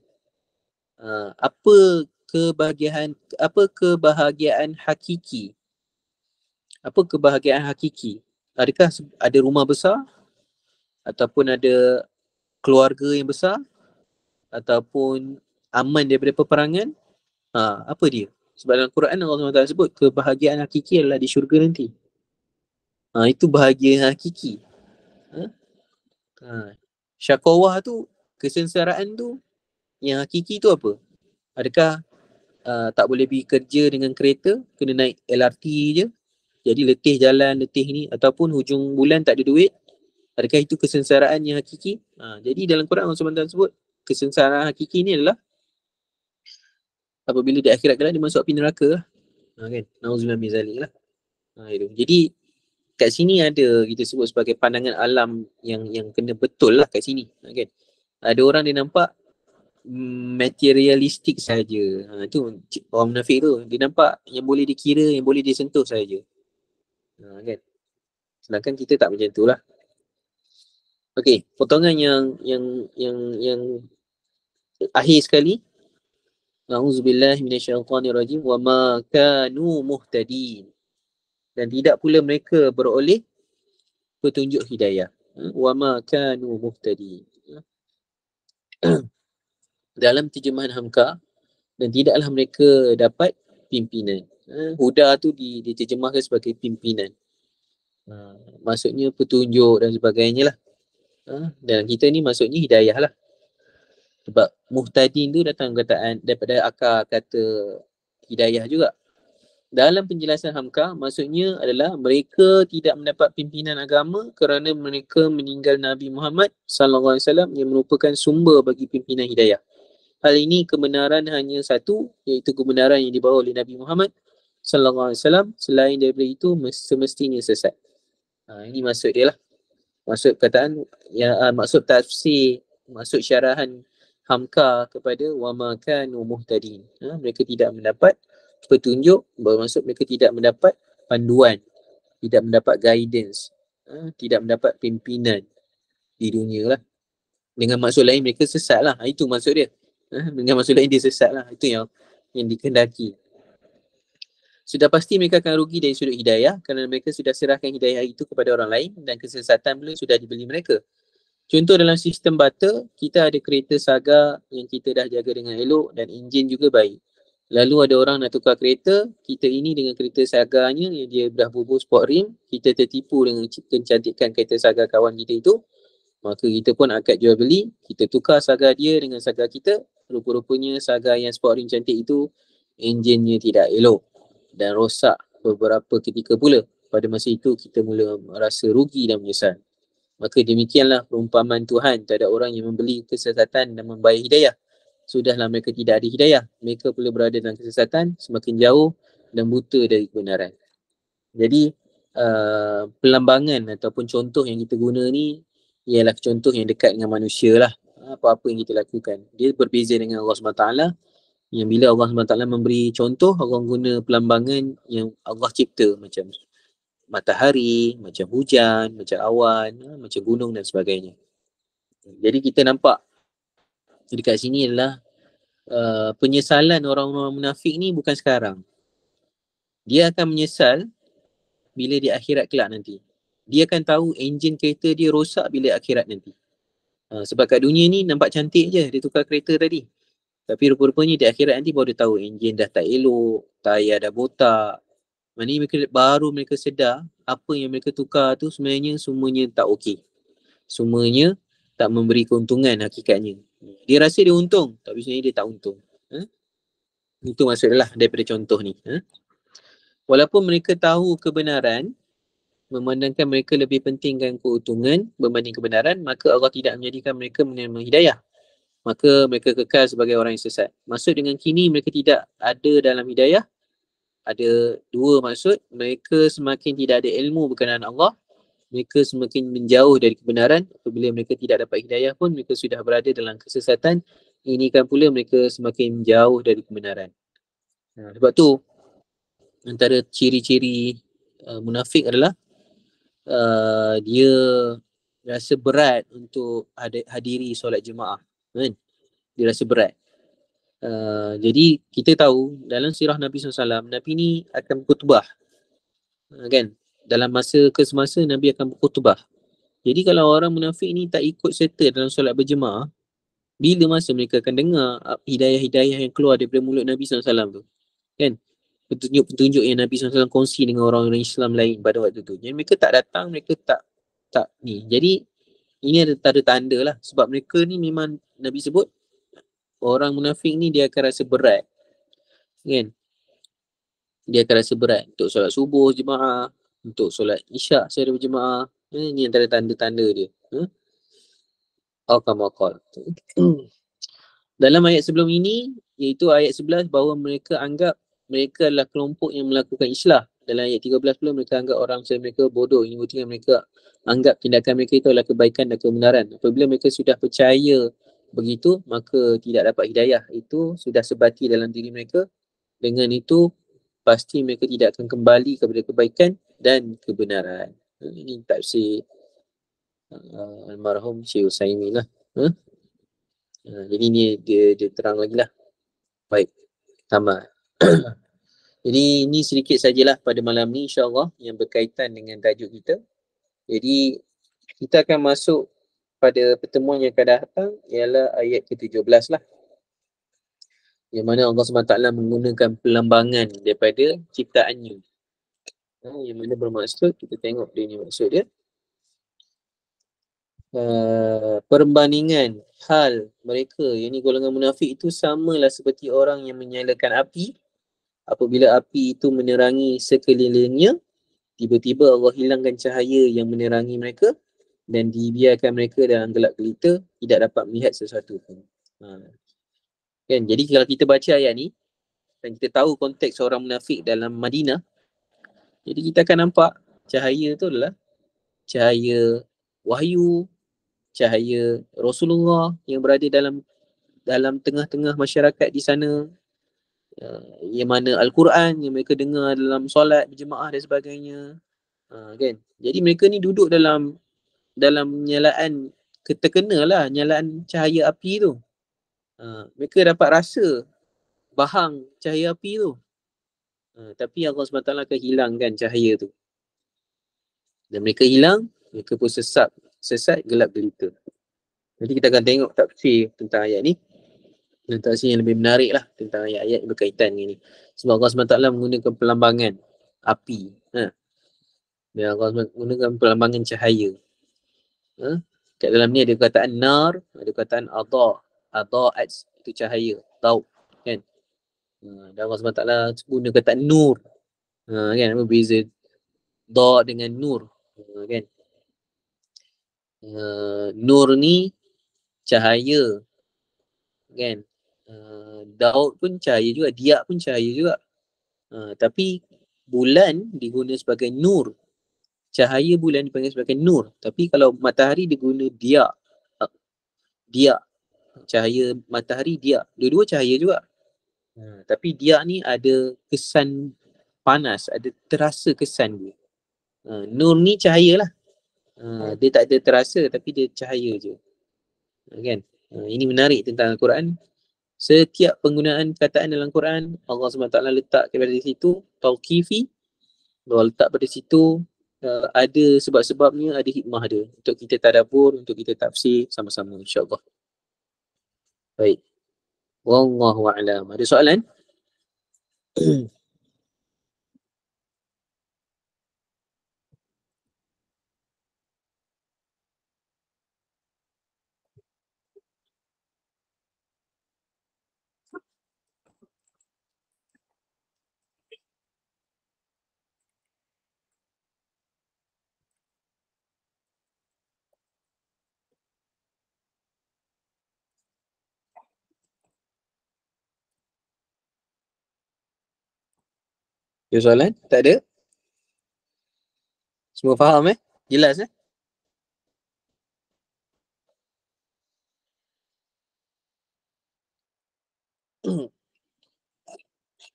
Apa kebahagiaan hakiki? Apa kebahagiaan hakiki? Adakah ada rumah besar, ataupun ada keluarga yang besar, ataupun aman daripada peperangan? Apa dia? Sebab dalam Quran Allah SWT sebut kebahagiaan hakiki adalah di syurga nanti. Itu bahagia hakiki. Syakawah tu, kesengsaraan tu, yang hakiki tu apa? Adakah tak boleh pergi kerja dengan kereta, kena naik LRT je, jadi letih jalan, letih ni, ataupun hujung bulan tak ada duit? Adakah itu kesengsaraan yang hakiki? Jadi dalam Quran Allah SWT sebut kesengsaraan hakiki ni adalah apabila di akhirat kelak dia masuk api neraka lah. Kan? Nauzubillah min zalik lah. Jadi kat sini ada kita sebut sebagai pandangan alam yang kena betul lah kat sini. Kan? Ada orang dia nampak materialistik saja. Itu orang munafik tu. Dia nampak yang boleh dikira, yang boleh disentuh saja. Kan? Sedangkan kita tak macam tu lah. Okey, potongan yang akhir sekali. A'udzubillahi minasyaitonirrajim wa ma kanu muhtadin. Dan tidak pula mereka beroleh petunjuk hidayah. Wa ma kanu muhtadin. Dalam terjemahan Hamka, dan tidaklah mereka dapat pimpinan. Huda tu diterjemahkan sebagai pimpinan. Maksudnya petunjuk dan sebagainya lah. Dan kita ni maksudnya hidayah lah. Sebab muhtadin tu datang kataan daripada akar kata hidayah juga. Dalam penjelasan Hamka, maksudnya adalah mereka tidak mendapat pimpinan agama kerana mereka meninggal Nabi Muhammad sallallahu alaihi wasallam yang merupakan sumber bagi pimpinan hidayah. Hal ini kebenaran hanya satu, iaitu kebenaran yang dibawa oleh Nabi Muhammad sallallahu alaihi wasallam. Selain daripada itu semestinya sesat. Ini maksud dia lah. Maksud kataan maksud tafsir, maksud syarahan Hamka kepada wa ma kanu muhtadin. Mereka tidak mendapat petunjuk, bermaksud mereka tidak mendapat panduan, tidak mendapat guidance, tidak mendapat pimpinan di dunia lah. Dengan maksud lain mereka sesat lah. Itu maksud dia. Dengan maksud lain dia sesat lah. Itu yang dikehendaki. Sudah pasti mereka akan rugi dari sudut hidayah kerana mereka sudah serahkan hidayah itu kepada orang lain dan kesesatan pula sudah dibeli mereka. Contoh dalam sistem bata, kita ada kereta Saga yang kita dah jaga dengan elok dan enjin juga baik. Lalu ada orang nak tukar kereta, kita ini dengan kereta Saganya yang dia dah bubuh sport rim, kita tertipu dengan kecantikan kereta Saga kawan kita itu, maka kita pun akad jual beli, kita tukar Saga dia dengan Saga kita, rupa-rupanya Saga yang sport rim cantik itu, enjinnya tidak elok dan rosak beberapa ketika pula. Pada masa itu kita mula merasa rugi dan menyesal. Maka demikianlah perumpamaan Tuhan terhadap orang yang membeli kesesatan dan membayar hidayah. Sudahlah mereka tidak ada hidayah, mereka pula berada dalam kesesatan, semakin jauh dan buta dari kebenaran. Jadi pelambangan ataupun contoh yang kita guna ni ialah contoh yang dekat dengan manusia lah. Apa-apa yang kita lakukan, dia berbeza dengan Allah SWT, yang bila Allah SWT memberi contoh, Allah guna pelambangan yang Allah cipta, macam matahari, macam hujan, macam awan, macam gunung dan sebagainya. Jadi kita nampak dekat sini adalah penyesalan orang-orang munafik ni bukan sekarang. Dia akan menyesal bila di akhirat kelak nanti. Dia akan tahu enjin kereta dia rosak bila akhirat nanti. Sebab kat dunia ni nampak cantik je dia tukar kereta tadi. Tapi rupa-rupanya di akhirat nanti baru dia tahu enjin dah tak elok, tayar dah botak. Maknanya mereka sedar apa yang mereka tukar tu sebenarnya semuanya tak okey. Semuanya tak memberi keuntungan hakikatnya. Dia rasa dia untung, tapi sebenarnya dia tak untung. Itu maksudnya lah daripada contoh ni. Walaupun mereka tahu kebenaran, memandangkan mereka lebih pentingkan keuntungan berbanding kebenaran, maka Allah tidak menjadikan mereka menerima hidayah. Maka mereka kekal sebagai orang yang sesat. Maksud dengan kini mereka tidak ada dalam hidayah, ada dua maksud. Mereka semakin tidak ada ilmu berkenaan Allah, mereka semakin menjauh dari kebenaran. Apabila mereka tidak dapat hidayah pun, mereka sudah berada dalam kesesatan. Ini kan pula mereka semakin jauh dari kebenaran. Sebab tu antara ciri-ciri munafik adalah dia rasa berat untuk hadiri solat jemaah, kan? Dia rasa berat. Jadi kita tahu dalam sirah Nabi SAW, Nabi ni akan berkhutbah, kan? Dalam masa ke semasa Nabi akan berkhutbah. Jadi kalau orang munafik ni tak ikut serta dalam solat berjemaah, bila masa mereka akan dengar hidayah-hidayah yang keluar daripada mulut Nabi SAW tu, kan? Petunjuk-petunjuk yang Nabi SAW kongsi dengan orang-orang Islam lain pada waktu tu. Jadi mereka tak datang, mereka tak ni. Jadi ini ada tanda-tanda lah. Sebab mereka ni memang Nabi sebut, orang munafik ni dia akan rasa berat, kan? Dia akan rasa berat untuk solat subuh jemaah, untuk solat isyak secara berjemaah. Ini antara tanda-tanda dia. Al-Kamakal. Dalam ayat sebelum ini, iaitu ayat 11, bahawa mereka anggap mereka adalah kelompok yang melakukan islah. Dalam ayat 13 pula mereka anggap orang selain mereka bodoh. Ini berarti mereka anggap tindakan mereka itu adalah kebaikan dan kebenaran. Apabila mereka sudah percaya begitu, maka tidak dapat hidayah. Itu sudah sebati dalam diri mereka. Dengan itu, pasti mereka tidak akan kembali kepada kebaikan dan kebenaran. Ini tafsir almarhum Syekh Utsaimin lah. Jadi ni dia terang lagi lah. Baik, tamat. Jadi ini sedikit sajalah pada malam ni insyaAllah yang berkaitan dengan tajuk kita. Jadi kita akan masuk pada pertemuan yang akan datang ialah ayat ke-17 lah. Yang mana Allah SWT menggunakan pelambangan daripada ciptaannya. Yang mana bermaksud, kita tengok dia ni maksud dia. Perbandingan hal mereka, yang ni golongan munafik itu samalah seperti orang yang menyalakan api. Apabila api itu menerangi sekelilingnya, tiba-tiba Allah hilangkan cahaya yang menerangi mereka dan dibiarkan mereka dalam gelap gelita, tidak dapat melihat sesuatu pun. Kan? Jadi kalau kita baca ayat ni dan kita tahu konteks orang munafik dalam Madinah, jadi kita akan nampak cahaya tu adalah cahaya wahyu, cahaya Rasulullah yang berada dalam tengah-tengah masyarakat di sana, yang mana Al-Quran yang mereka dengar dalam solat berjemaah dan sebagainya, kan? Jadi mereka ni duduk dalam nyalaan, terkena lah nyalaan cahaya api tu. Mereka dapat rasa bahang cahaya api tu, tapi Allah SWT akan hilangkan cahaya tu dan mereka hilang, mereka pun sesat gelap gelita. Nanti kita akan tengok tafsir tentang ayat ni, dan tafsir yang lebih menarik lah tentang ayat-ayat yang berkaitan dengan ni. Sebab Allah SWT menggunakan pelambangan api, dan Allah menggunakan pelambangan cahaya. Kat dalam ni ada perkataan nar, ada perkataan adha'at, itu cahaya, daud, kan? Dan Allah SWT guna perkataan nur, kan? Apa beza da' dengan nur, kan? Nur ni cahaya, kan? Daud pun cahaya juga, Diak pun cahaya juga. Tapi bulan diguna sebagai nur. Cahaya bulan dipanggil sebagai nur. Tapi kalau matahari diguna Diak. Cahaya matahari Diak. Dua-dua cahaya juga. Tapi Diak ni ada kesan panas, ada terasa kesan dia. Nur ni cahaya lah. Dia tak ada terasa tapi dia cahaya je. Kan? Ini menarik tentang Al-Quran. Setiap penggunaan perkataan dalam Quran, Allah SWT letak pada situ tauqifi, Allah letak pada situ ada sebab-sebabnya, ada hikmah dia untuk kita tadabbur, untuk kita tafsir sama-sama insya-Allah. Baik. Wallahu a'lam. Ada soalan? Ada soalan? Tak ada? Semua faham Jelas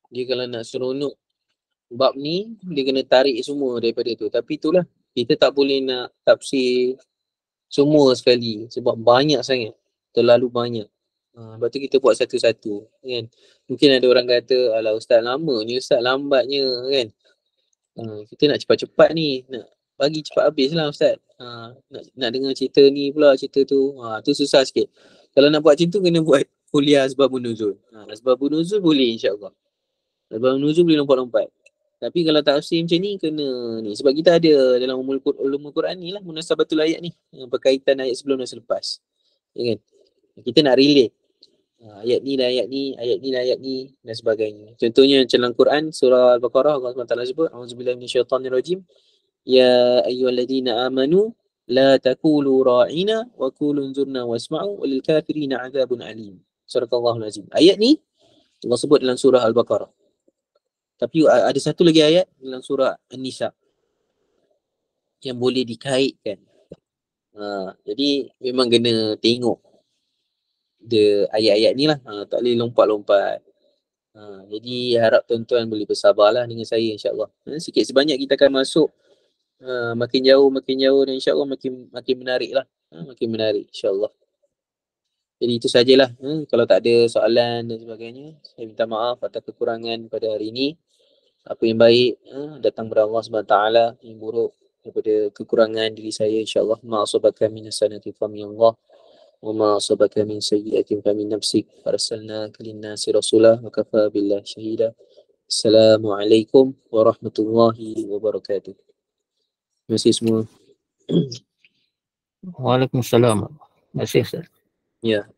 Dia kalau nak seronok bab ni, dia kena tarik semua daripada tu. Tapi itulah, kita tak boleh nak tafsir semua sekali sebab banyak sangat, terlalu banyak. Lepas tu kita buat satu-satu kan. Mungkin ada orang kata, alah ustaz lama ni, ustaz lambatnya kan. Kita nak cepat-cepat ni, nak bagi cepat habis lah ustaz. Nak dengar cerita ni pula, cerita tu. Tu susah sikit. Kalau nak buat macam tu, kena buat kuliah Asbabun Nuzul. Asbabun Nuzul boleh insya-Allah. Asbabun Nuzul boleh lompat-lompat. Tapi kalau tafsir macam ni, kena ni. Sebab kita ada dalam ulumul Quran ni lah, munasabatul ayat ni, berkaitan ayat sebelum dan selepas. Ya kan? Kita nak relate. Ayat ni dan ayat ni, ayat ni dan ayat ni dan sebagainya. Contohnya dalam Quran, surah Al-Baqarah, Allah SWT sebut, A'udzubillahi minasyaitanirrajim. Ya ayyuhalladzina amanu, la takulu ra'ina wa kulu unzurna wasma'u walil kafirina azabun alim. Surah Allahul Azim. Ayat ni, Allah sebut dalam surah Al-Baqarah. Tapi ada satu lagi ayat dalam surah An-Nisa yang boleh dikaitkan. Jadi memang kena tengok dia ayat-ayat ni lah. Tak boleh lompat-lompat. Jadi harap tuan-tuan boleh bersabarlah dengan saya insya-Allah. Sikit sebanyak kita akan masuk makin jauh dan insya-Allah makin menarik lah. Makin menarik insya-Allah. Jadi itu sajalah. Kalau tak ada soalan dan sebagainya, saya minta maaf atas kekurangan pada hari ini. Apa yang baik datang dari Allah SWT, yang buruk daripada kekurangan diri saya insya-Allah. Ma asabaka min hasanati fa min Allah wa ma asabaka min sayyi'atin fa min nafsik. Arsalnaka lin-nasi rasulah wa kafa billahi syahida. Assalamualaikum warahmatullahi wabarakatuh. Terima kasih semua. Waalaikumsalam. Terima kasih Ustaz. Ya.